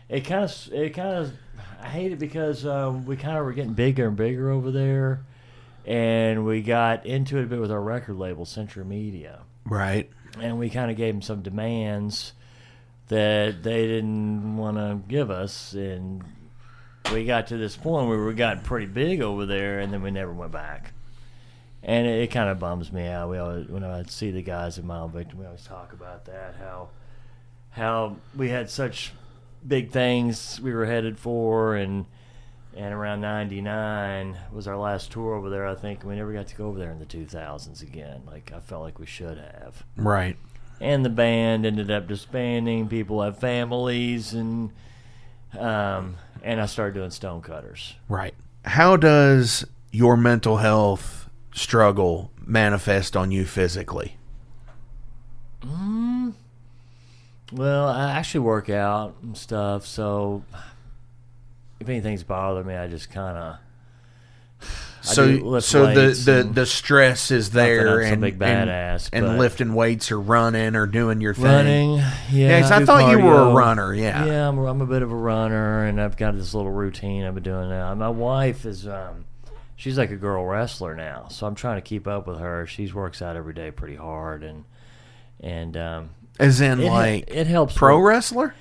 it kind of I hate it because we kind of were getting bigger and bigger over there, and we got into it a bit with our record label, Century Media. Right. And we kind of gave them some demands that they didn't want to give us, and we got to this point where we got pretty big over there, and then we never went back. And it kind of bums me out. We always, when I see the guys at Mile Victim, we always talk about that, how we had such big things we were headed for, and around 99 was our last tour over there, I think, and we never got to go over there in the 2000s again. Like, I felt like we should have. Right. And the band ended up disbanding. People have families, and I started doing Stonecutters. Right. How does your mental health struggle manifest on you physically? Well, I actually work out and stuff, so if anything's bothering me, I just kind of... So the stress is there, and big badass, and lifting weights or running or doing your thing. Running, yeah. 'Cause I thought you were a runner, yeah. Yeah, I'm a bit of a runner, and I've got this little routine I've been doing now. My wife is, she's like a girl wrestler now, so I'm trying to keep up with her. She works out every day pretty hard, and as in it helps. Pro wrestler?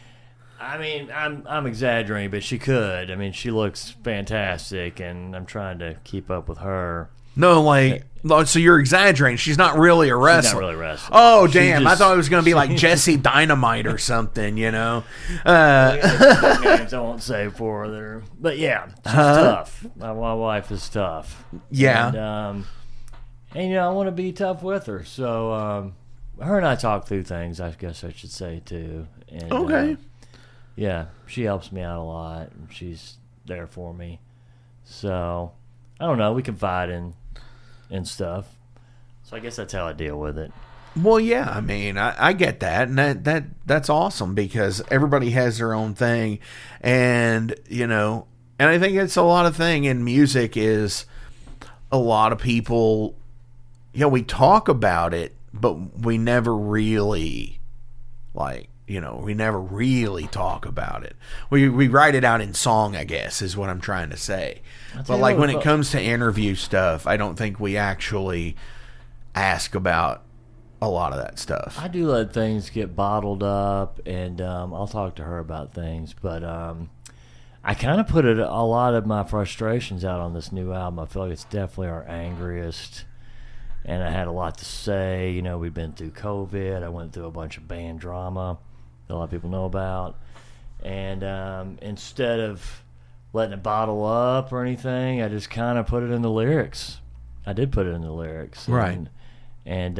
I mean, I'm exaggerating, but she could. I mean, she looks fantastic, and I'm trying to keep up with her. No, so you're exaggerating. She's not really a wrestler. She's not really a wrestler. Oh, damn. I thought it was going to be like Jesse Dynamite or something, you know? Names I won't say for her. But, yeah, she's tough. My wife is tough. Yeah. And you know, I want to be tough with her. So, her and I talk through things, I guess I should say, too. And, okay. Yeah, she helps me out a lot. And she's there for me. So, I don't know. We confide in stuff. So I guess that's how I deal with it. Well, yeah. I mean, I get that, and that's awesome because everybody has their own thing, and you know, and I think it's a lot of thing in music is a lot of people. You know, we talk about it, but we never really we never really talk about it. We write it out in song, I guess, is what I'm trying to say. But like when it comes to interview stuff, I don't think we actually ask about a lot of that stuff. I do let things get bottled up, and I'll talk to her about things. But I kind of put a lot of my frustrations out on this new album. I feel like it's definitely our angriest. And I had a lot to say. You know, we've been through COVID. I went through a bunch of band drama that a lot of people know about. And instead of letting it bottle up or anything, I just kind of put it in the lyrics. I did put it in the lyrics. Right. And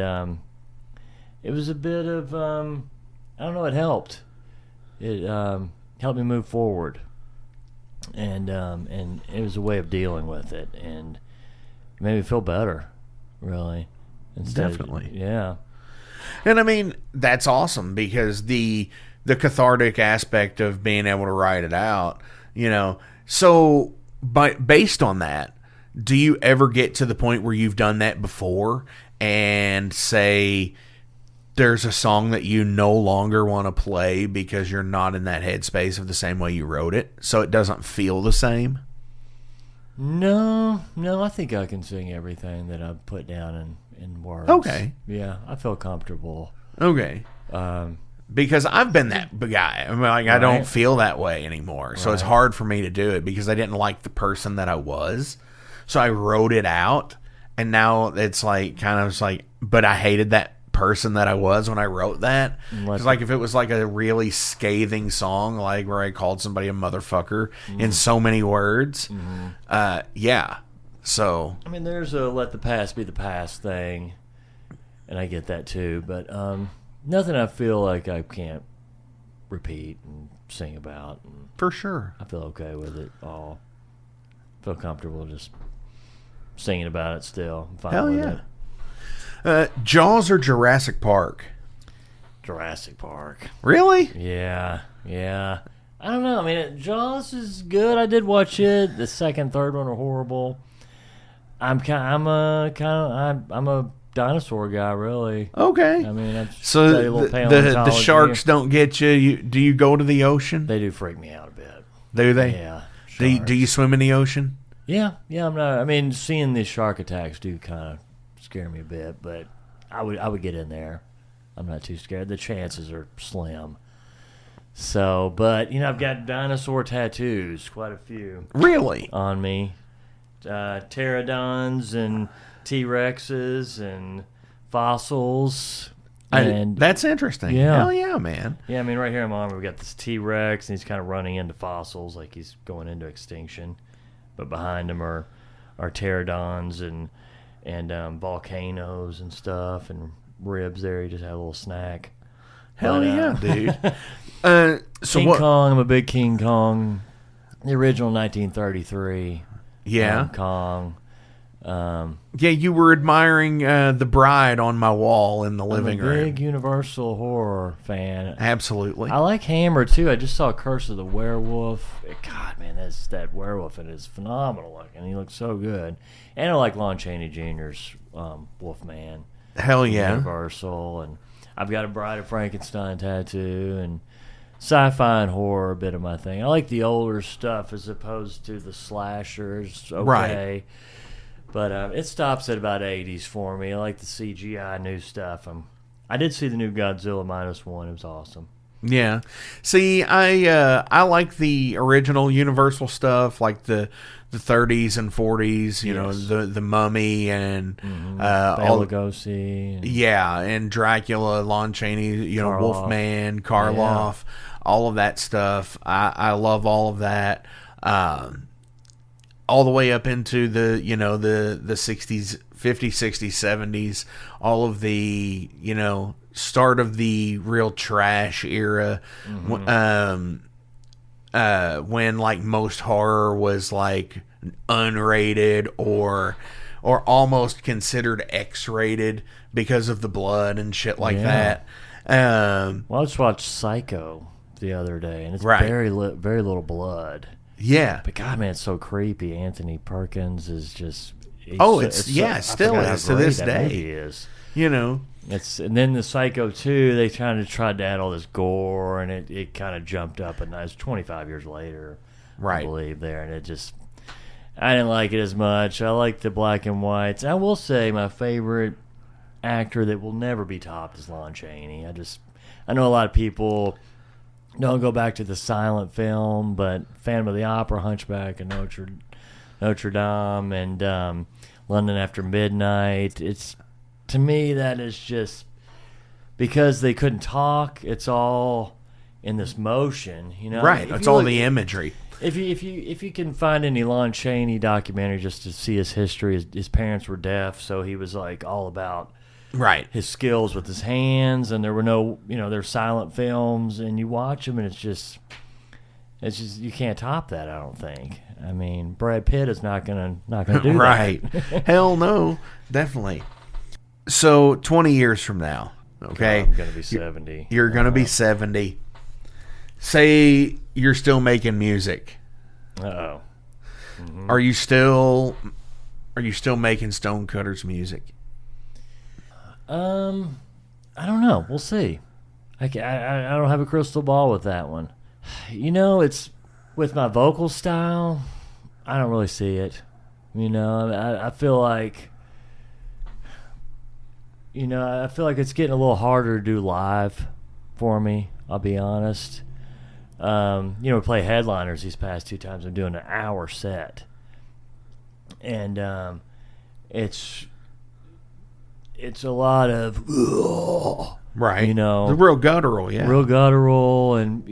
it was a bit of, I don't know, it helped. It helped me move forward. And it was a way of dealing with it. And it made me feel better. Really. Definitely. Yeah. And I mean, that's awesome because the cathartic aspect of being able to write it out, you know. So, based on that, do you ever get to the point where you've done that before and say there's a song that you no longer want to play because you're not in that headspace of the same way you wrote it, so it doesn't feel the same? No, I think I can sing everything that I've put down in words. Okay. Yeah, I feel comfortable. Okay. Because I've been that guy. I mean, like, I don't feel that way anymore. So it's hard for me to do it because I didn't like the person that I was. So I wrote it out, and now it's like kind of like, but I hated that person that I was when I wrote that. Because like if it was like a really scathing song, like where I called somebody a motherfucker in so many words, yeah. So I mean, there's a let the past be the past thing, and I get that too. But nothing I feel like I can't repeat and sing about. And for sure, I feel okay with it all. Feel comfortable just singing about it still. I'm fine Hell with yeah. it. Jaws or Jurassic Park? Jurassic Park. Really? Yeah. I don't know. I mean, Jaws is good. I did watch it. The second, third one are horrible. I'm a dinosaur guy, really. Okay. I mean, so the sharks don't get you. Do you go to the ocean? They do freak me out a bit. Do they? Yeah. Do you swim in the ocean? Yeah. I'm not. I mean, seeing these shark attacks do kind of scare me a bit, but I would get in there. I'm not too scared. The chances are slim. So, but I've got dinosaur tattoos, quite a few. Really? On me, pterodons and T-Rexes and fossils. And that's interesting. Yeah. Hell yeah, man. Yeah, I mean, right here in my arm, we've got this T-Rex, and he's kind of running into fossils, like he's going into extinction. But behind him are pterodons and volcanoes and stuff, and ribs there. He just had a little snack. Hell yeah, dude. So King Kong, I'm a big King Kong. The original 1933. Yeah. Kong. Yeah, you were admiring The Bride on my wall in the living I'm a room. big Universal horror fan. Absolutely. I like Hammer, too. I just saw Curse of the Werewolf. God, man, that werewolf, it is phenomenal looking. He looks so good. And I like Lon Chaney Jr.'s Wolfman. Hell yeah. Universal. And I've got a Bride of Frankenstein tattoo. And sci-fi and horror, a bit of my thing. I like the older stuff as opposed to the slashers. Okay. Right. But it stops at about 80s for me. I like the CGI new stuff. I did see the new Godzilla -1. It was awesome. Yeah. See, I like the original Universal stuff, like the 30s and 40s, you know, the Mummy and Bela Lugosi. And Dracula, Lon Chaney, you know, Karloff. Wolfman, Karloff, all of that stuff. I love all of that. All the way up into the 60s, 50s, 60s, 70s, all of the, start of the real trash era, when like most horror was like unrated or almost considered X-rated because of the blood and shit like that. Well, I just watched Psycho the other day, and it's very little blood. Yeah. But God, man, it's so creepy. Anthony Perkins is just... still is to this day. He is. And then the Psycho 2, they kind of tried to add all this gore, and it kind of jumped up, and it's 25 years later, I believe, there, and it just... I didn't like it as much. I like the black and whites. I will say my favorite actor that will never be topped is Lon Chaney. I know a lot of people... don't go back to the silent film, but Phantom of the Opera, Hunchback of Notre Dame, and London After Midnight. To me, that is just because they couldn't talk. It's all in this motion, Right. It's all the imagery. If you can find any Lon Chaney documentary just to see his history, his parents were deaf, so he was like all about. Right. His skills with his hands, and there were no, they're silent films, and you watch them, and it's just you can't top that. I don't think. I mean, Brad Pitt is not gonna do right. that. Hell no, definitely. So 20 years from now, okay, I'm gonna be 70. You're gonna be 70. Say you're still making music. Uh-oh. Mm-hmm. Are you still making Stonecutters music? I don't know. We'll see. I don't have a crystal ball with that one. It's with my vocal style. I don't really see it. I feel like. I feel like it's getting a little harder to do live for me. I'll be honest. We play headliners these past 2 times. I'm doing an hour set, and it's a lot of right. The real guttural, real guttural, and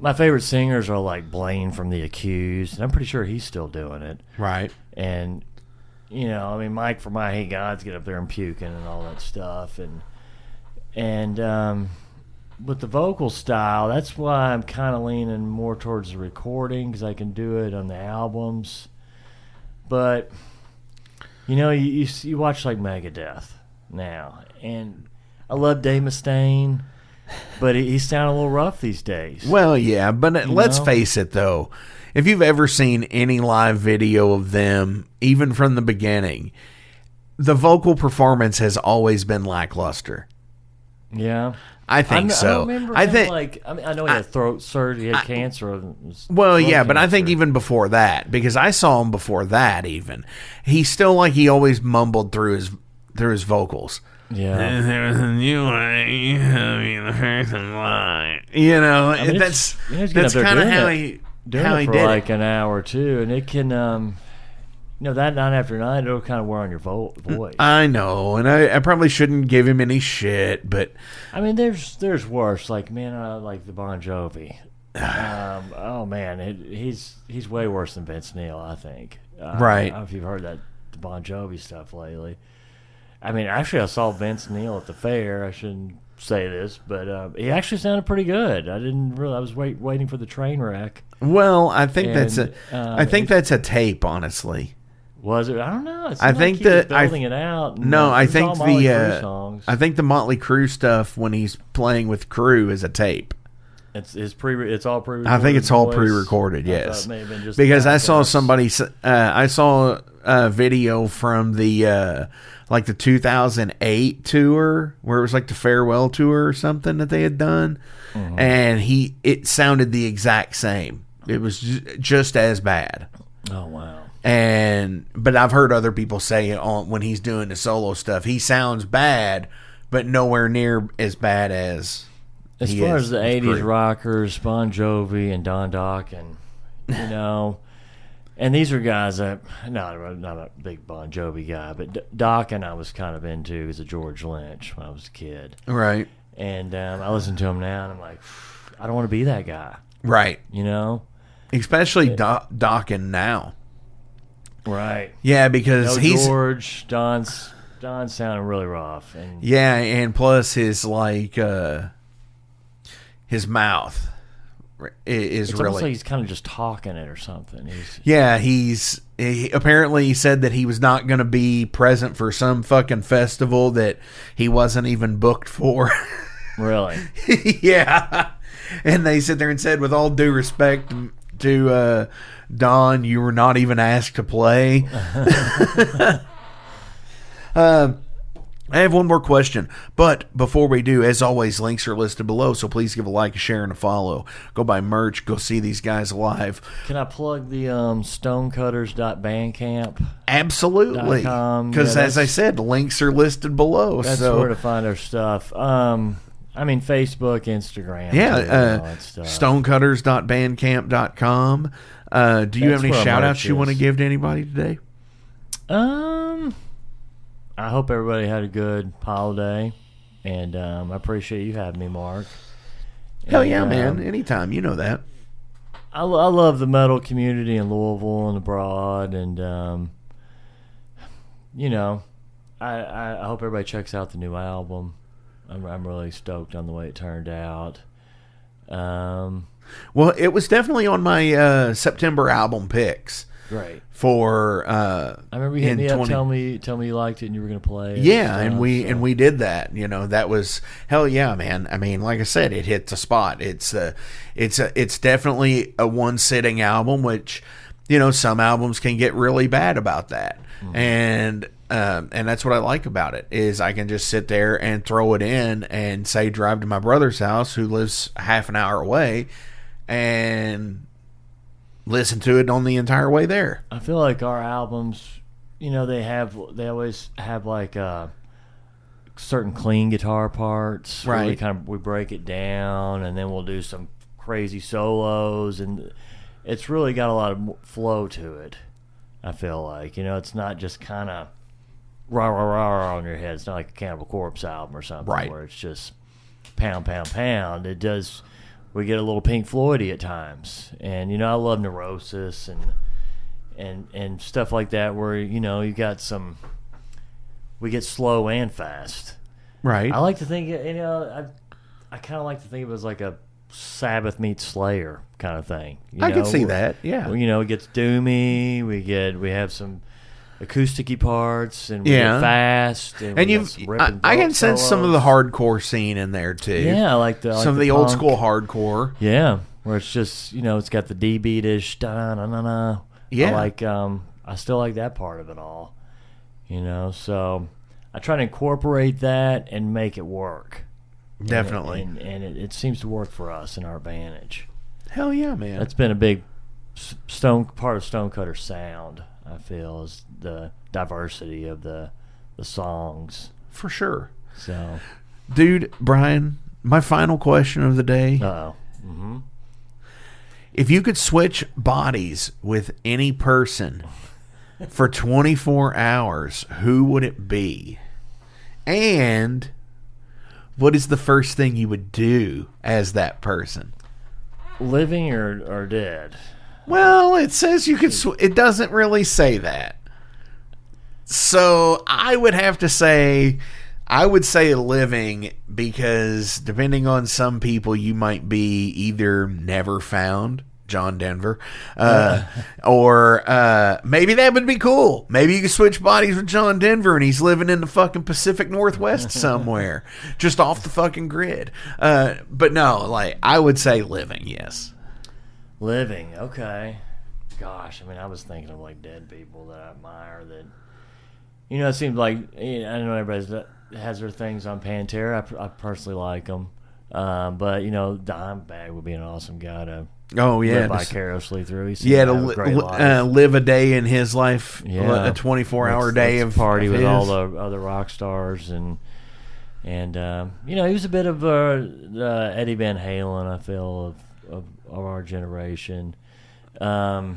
my favorite singers are like Blaine from The Accused, and I'm pretty sure he's still doing it, right. And Mike from I Hate Gods get up there and puking and all that stuff, and with the vocal style, that's why I'm kind of leaning more towards the recording, because I can do it on the albums, but. You watch like Megadeth now, and I love Dave Mustaine, but he's sounding a little rough these days. Well, yeah, but let's face it, though. If you've ever seen any live video of them, even from the beginning, the vocal performance has always been lackluster. Yeah. I think so. I know he had throat surgery, he had cancer. Well, yeah, but I think even before that, because I saw him before that even, he still he always mumbled through through his vocals. Yeah. There was a new way. I mean, the person lied. You know, I mean, that's kind of how he for did like it. an hour or two, and it can, that night after night, it'll kind of wear on your voice. I know, and I probably shouldn't give him any shit, but I mean, there's worse. Like, man, I like the Bon Jovi. Oh man, he's way worse than Vince Neil, I think. Right. I don't know if you've heard that Bon Jovi stuff lately. I mean, actually, I saw Vince Neil at the fair. I shouldn't say this, but he actually sounded pretty good. I was waiting for the train wreck. well, I think And, that's a tape, honestly. Was it? I don't know. I think that building it out. And, No, I it's think all Motley Crue songs. I think the Motley Crue stuff when he's playing with Crue is a tape. It's all pre-recorded. I think it's all voice. pre-recorded. I thought Yes, it may have been just because I backups. saw somebody. I saw a video from the like the 2008 tour where it was like the farewell tour or something that they had done, and it sounded the exact same. It was just as bad. Oh wow. But I've heard other people say when he's doing the solo stuff, he sounds bad, but nowhere near as bad as. As he far is as the with 80s Crue. rockers, Bon Jovi and Don Dokken, and these are guys that, not a big Bon Jovi guy, but Dokken I was kind of into as a George Lynch when I was a kid. Right. And I listen to him now and I'm like, I don't want to be that guy, Right. Especially Dokken now. Right. Yeah, because he's George, Don's sounding really rough. And and plus his his mouth is it's really almost like he's kind of just talking it or something. he apparently said that he was not going to be present for some fucking festival that he wasn't even booked for. Really? Yeah. And they sit there and said, with all due respect to Don, you were not even asked to play. I have one more question, but before we do, as always, links are listed below, so please give a like, a share, and a follow. Go buy merch. Go see these guys live. Can I plug the stonecutters.bandcamp? Absolutely. Because Yeah, as I said, links are listed below. That's so where to find our stuff. I mean, Facebook, Instagram. yeah, too, and all that stuff. stonecutters.bandcamp.com. Do you have any where our shout-outs merch you want to is. give to anybody today? I hope everybody had a good holiday, and I appreciate you having me, Mark. Hell And, yeah, man. Anytime. You know that. I love the metal community in Louisville and abroad, and I hope everybody checks out the new album. I'm really stoked on the way it turned out. Well, it was definitely on my September album picks Great. for I remember you hit in me up, 20 tell me you liked it and you were going to play it. Yeah, stuff, and we did that. That was hell yeah, man. I mean, like I said, it hit the spot. It's definitely a one sitting album, which some albums can get really bad about that. And that's what I like about it is I can just sit there and throw it in and say drive to my brother's house who lives half an hour away and listen to it on the entire way there. I feel like our albums, they always have like certain clean guitar parts. Right. We break it down and then we'll do some crazy solos, and it's really got a lot of flow to it. I feel like, it's not just kind of rah, rah, rah, rah on your head. It's not like a Cannibal Corpse album or something Right. where it's just pound, pound, pound. We get a little Pink Floyd-y at times. And, I love Neurosis and stuff like that where, you got some, we get slow and fast. Right. I like to think, I kind of like to think of it as like a Sabbath meets Slayer kind of thing. I can see that. Yeah. Well, it gets doomy. We have some acousticy parts, and we Yeah. get fast. And And we got some ripping I can sense some of the solos. hardcore scene in there too. Yeah, I like some of the old punk. school hardcore. Yeah, where it's just it's got the D beatish da na na na. Yeah. I still like that part of it all. So I try to incorporate that and make it work. Definitely. and it seems to work for us in our advantage. Hell yeah, man. That's been a big part of Stonecutter sound. I feel is the diversity of the songs. For sure. So, dude, Brian, my final question of the day. If you could switch bodies with any person for 24 hours, who would it be? And what is the first thing you would do as that person? living or dead? Well, it says you could. It doesn't really say that. So I would have to say, I would say living, because depending on some people, you might be either never found, John Denver, or maybe that would be cool. Maybe you could switch bodies with John Denver and he's living in the fucking Pacific Northwest somewhere, just off the fucking grid. But no, like, I would say living, yes. Living, okay. Gosh, I mean, I was thinking of like dead people that I admire. That, you know, it seems like, you know, I know everybody has their things on Pantera. I personally like them, but you know, Dimebag would be an awesome guy to live vicariously through. To live a day in his life, a 24-hour day of party with his. all the other rock stars, and you know, he was a bit of Eddie Van Halen, I feel, of our generation. Hot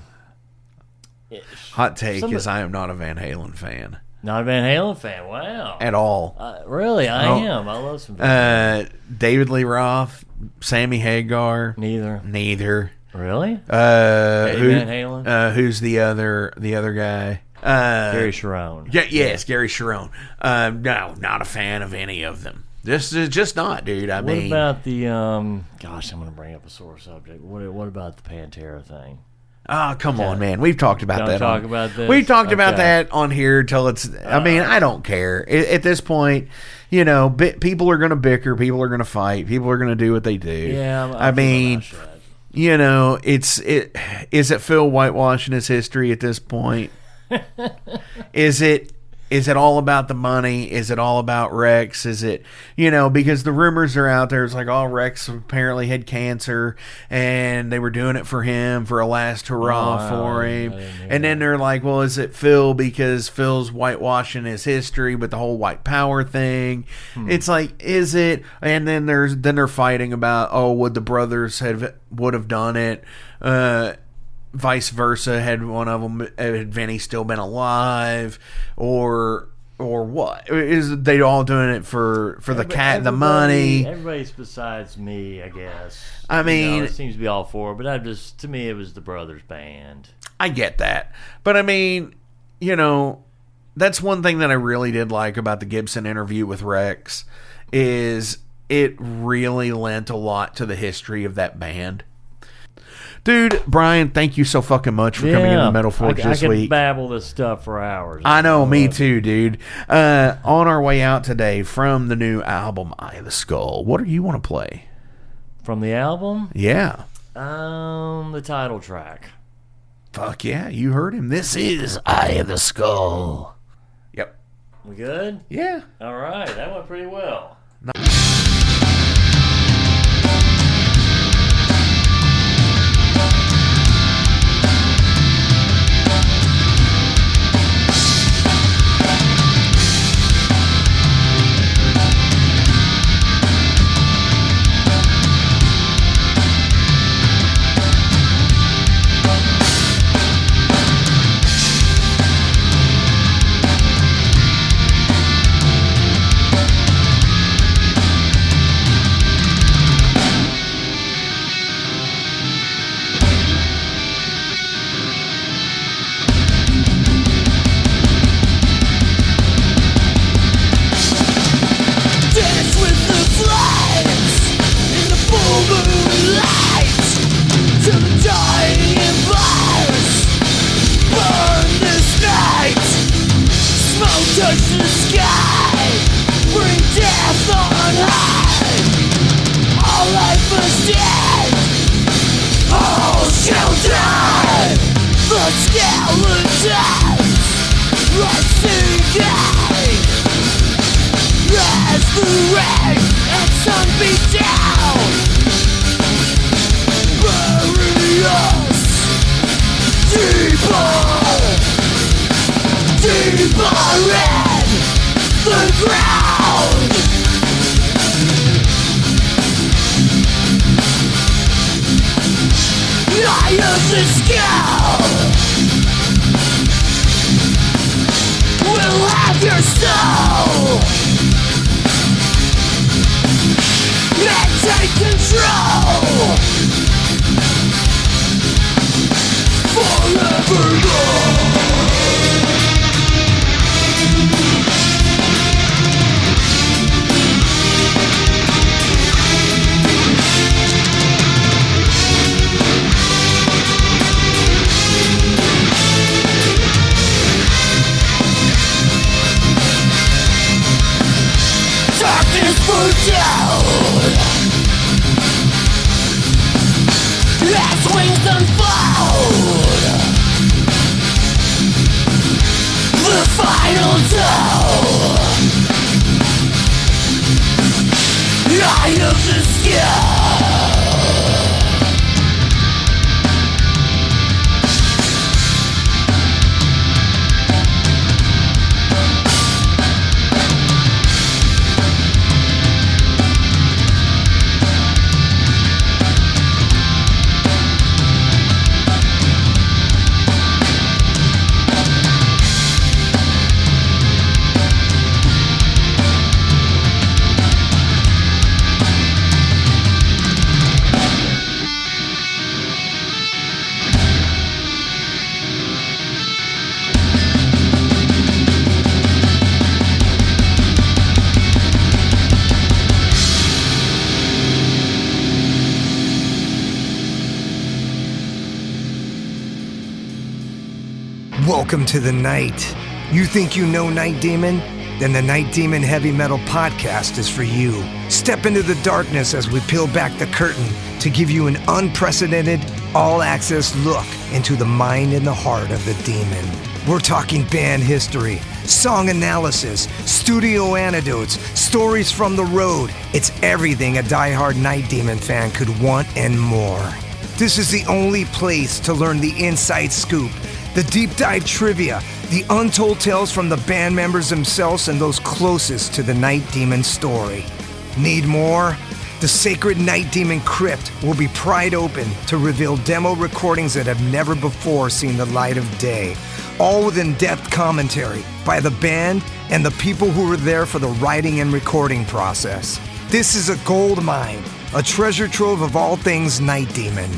take is I am not a Van Halen fan. Not a Van Halen fan? Wow. At all. Really? I am. I love some Van David Lee Roth, Sammy Hagar. Neither. Really? Eddie Van Halen? Who's the other guy? Gary Cherone. Yes, Gary Cherone. No, not a fan of any of them. This is just not, dude. What about the gosh, I'm going to bring up a sore subject. What about the Pantera thing? Oh, come on, man. We've talked about that. Talk about this? We've talked about that on here till it's... I mean, I don't care. At this point, you know, people are going to bicker. People are going to fight. People are going to do what they do. Yeah, I mean, you know, is it Phil whitewashing his history at this point? Is it all about the money? Is it all about Rex? Is it, you know, because the rumors are out there. It's like, oh, Rex apparently had cancer and they were doing it for him, for a last hurrah for him. And then they're like, well, is it Phil because Phil's whitewashing his history with the whole white power thing? It's like, is it? And then they're fighting about, oh, would the brothers would have done it? Vice versa, had one of them, had Vinny still been alive, or what? Is they all doing it for the cat, the money? Everybody's besides me, I guess. I mean, you know, it seems to be all for it, but to me, it was the brothers band. I get that, but I mean, you know, that's one thing that I really did like about the Gibson interview with Rex, is it really lent a lot to the history of that band. Dude, Brian, thank you so fucking much for coming into Metal Forge this week. I could babble this stuff for hours. I know, me too, dude. On our way out today from the new album, Eye of the Skull, what do you want to play? From the album? Yeah. The title track. Fuck yeah, you heard him. This is Eye of the Skull. Yep. We good? Yeah. All right, that went pretty well. Deeper red the skill will have your soul and take control forevermore. Darkness will down as wings unfold. The final toll. Eye of the sky. Welcome to the night. You think you know Night Demon? Then the Night Demon Heavy Metal Podcast is for you. Step into the darkness as we peel back the curtain to give you an unprecedented, all-access look into the mind and the heart of the demon. We're talking band history, song analysis, studio anecdotes, stories from the road. It's everything a diehard Night Demon fan could want and more. This is the only place to learn the inside scoop, the deep dive trivia, the untold tales from the band members themselves and those closest to the Night Demon story. Need more? The Sacred Night Demon Crypt will be pried open to reveal demo recordings that have never before seen the light of day, all with in-depth commentary by the band and the people who were there for the writing and recording process. This is a gold mine, a treasure trove of all things Night Demon.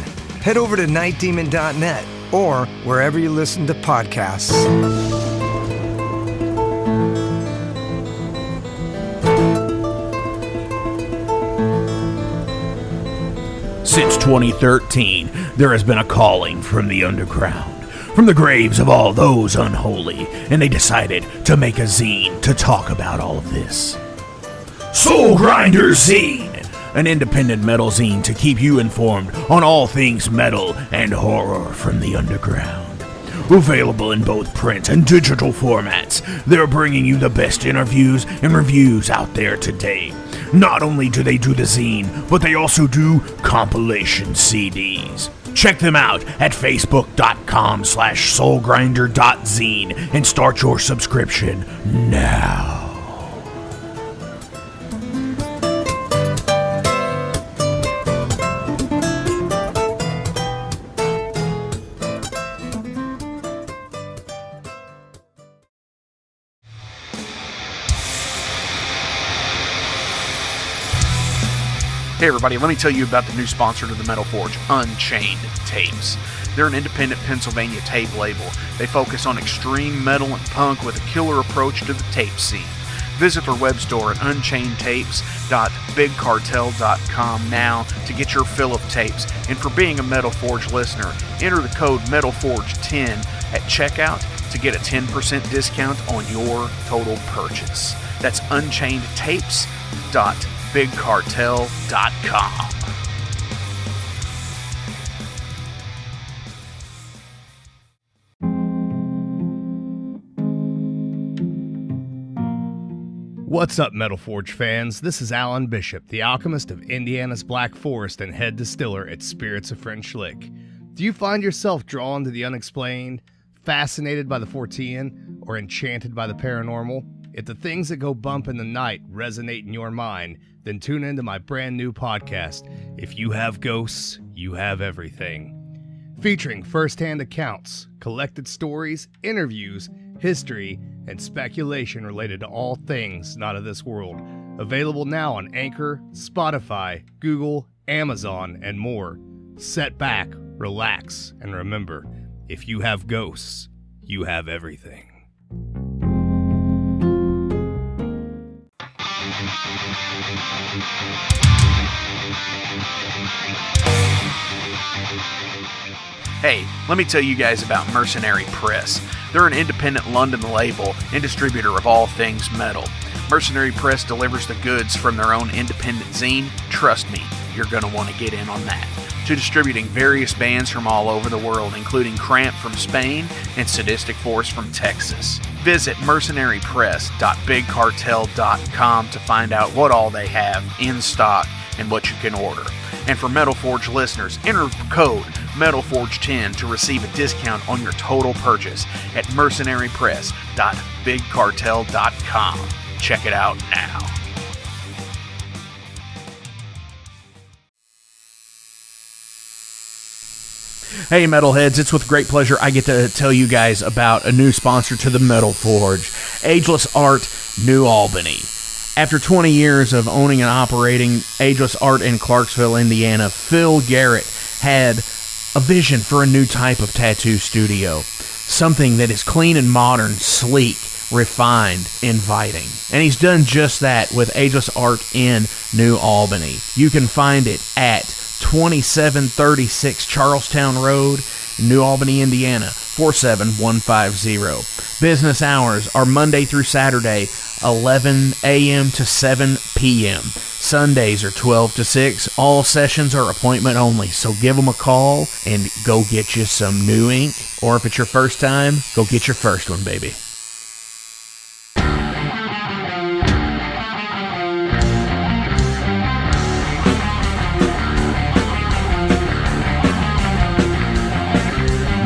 Head over to nightdemon.net or wherever you listen to podcasts. Since 2013, there has been a calling from the underground, from the graves of all those unholy, and they decided to make a zine to talk about all of this. Soulgrinder Zine, an independent metal zine to keep you informed on all things metal and horror from the underground. Available in both print and digital formats, they're bringing you the best interviews and reviews out there today. Not only do they do the zine, but they also do compilation CDs. Check them out at facebook.com/soulgrinder.zine and start your subscription now. Hey everybody, let me tell you about the new sponsor to the Metal Forge, Unchained Tapes. They're an independent Pennsylvania tape label. They focus on extreme metal and punk with a killer approach to the tape scene. Visit their web store at unchainedtapes.bigcartel.com now to get your fill of tapes. And for being a Metal Forge listener, enter the code METALFORGE10 at checkout to get a 10% discount on your total purchase. That's unchainedtapes.bigcartel.com. What's up, Metal Forge fans? This is Alan Bishop, the alchemist of Indiana's Black Forest and head distiller at Spirits of French Lick. Do you find yourself drawn to the unexplained, fascinated by the Fortean, or enchanted by the paranormal? If the things that go bump in the night resonate in your mind, then tune into my brand new podcast, If You Have Ghosts, You Have Everything. featuring first-hand accounts, collected stories, interviews, history, and speculation related to all things not of this world. Available now on Anchor, Spotify, Google, Amazon, and more. Set back, relax, and remember, if you have ghosts, you have everything. Hey, let me tell you guys about Mercenary Press. They're an independent London label and distributor of all things metal. Mercenary Press delivers the goods from their own independent zine. Trust me, you're going to want to get in on that. To distributing various bands from all over the world, including Cramp from Spain and Sadistic Force from Texas. Visit mercenarypress.bigcartel.com to find out what all they have in stock and what you can order. And for Metal Forge listeners, enter code MetalForge10 to receive a discount on your total purchase at mercenarypress.bigcartel.com. Check it out now. Hey Metalheads, it's with great pleasure I get to tell you guys about a new sponsor to the Metal Forge, Ageless Art, New Albany. After 20 years of owning and operating Ageless Art in Clarksville, Indiana, Phil Garrett had a vision for a new type of tattoo studio. Something that is clean and modern, sleek, refined, inviting. And he's done just that with Ageless Art in New Albany. You can find it at 2736 Charlestown Road, New Albany, Indiana, 47150. Business hours are Monday through Saturday, 11 a.m. to 7 p.m. Sundays are 12 to 6. All sessions are appointment only, so give them a call and go get you some new ink. Or if it's your first time, go get your first one, baby.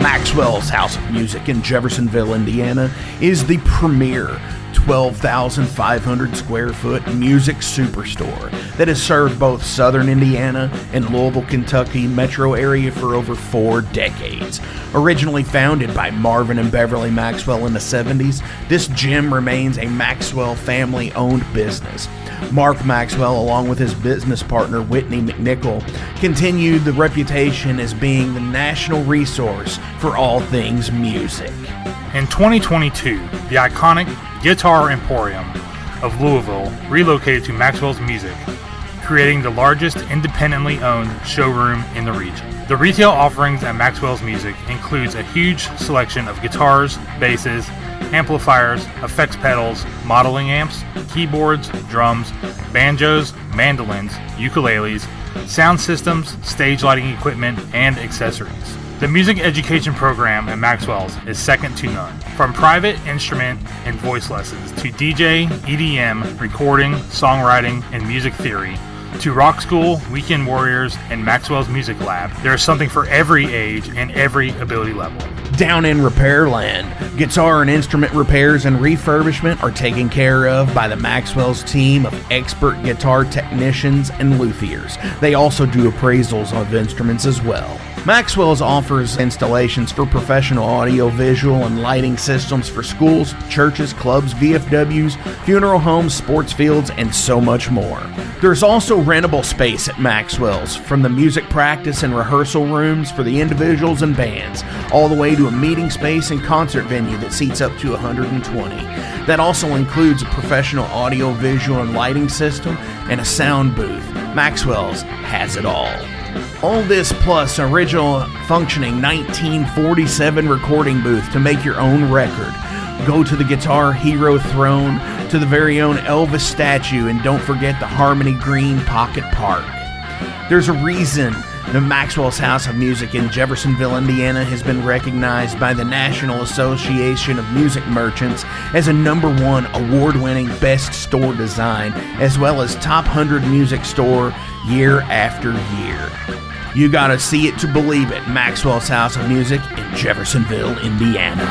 Maxwell's House of Music in Jeffersonville, Indiana is the premier 12,500 square foot music superstore that has served both southern Indiana and Louisville, Kentucky metro area for over 4 decades. Originally founded by Marvin and Beverly Maxwell in the 70s, this gym remains a Maxwell family-owned business. Mark Maxwell, along with his business partner Whitney McNichol, continued the reputation as being the national resource for all things music. In 2022, the iconic Guitar Emporium of Louisville relocated to Maxwell's Music, creating the largest independently owned showroom in the region. The retail offerings at Maxwell's Music includes a huge selection of guitars, basses, amplifiers, effects pedals, modeling amps, keyboards, drums, banjos, mandolins, ukuleles, sound systems, stage lighting equipment, and accessories. The music education program at Maxwell's is second to none. From private instrument and voice lessons to DJ, EDM, recording, songwriting, and music theory, to rock school, weekend warriors, and Maxwell's Music Lab, there is something for every age and every ability level. Down in Repairland, guitar and instrument repairs and refurbishment are taken care of by the Maxwell's team of expert guitar technicians and luthiers. They also do appraisals of instruments as well. Maxwell's offers installations for professional audio, visual, and lighting systems for schools, churches, clubs, VFWs, funeral homes, sports fields, and so much more. There's also rentable space at Maxwell's, from the music practice and rehearsal rooms for the individuals and bands, all the way to a meeting space and concert venue that seats up to 120. That also includes a professional audio, visual, and lighting system and a sound booth. Maxwell's has it all. All this plus original functioning 1947 recording booth to make your own record. Go to the Guitar Hero throne, to the very own Elvis statue, and don't forget the Harmony Green Pocket Park. There's a reason the Maxwell's House of Music in Jeffersonville, Indiana has been recognized by the National Association of Music Merchants as a #1 award-winning best store design, as well as top 100 music store year after year. You gotta see it to believe it. Maxwell's House of Music in Jeffersonville, Indiana.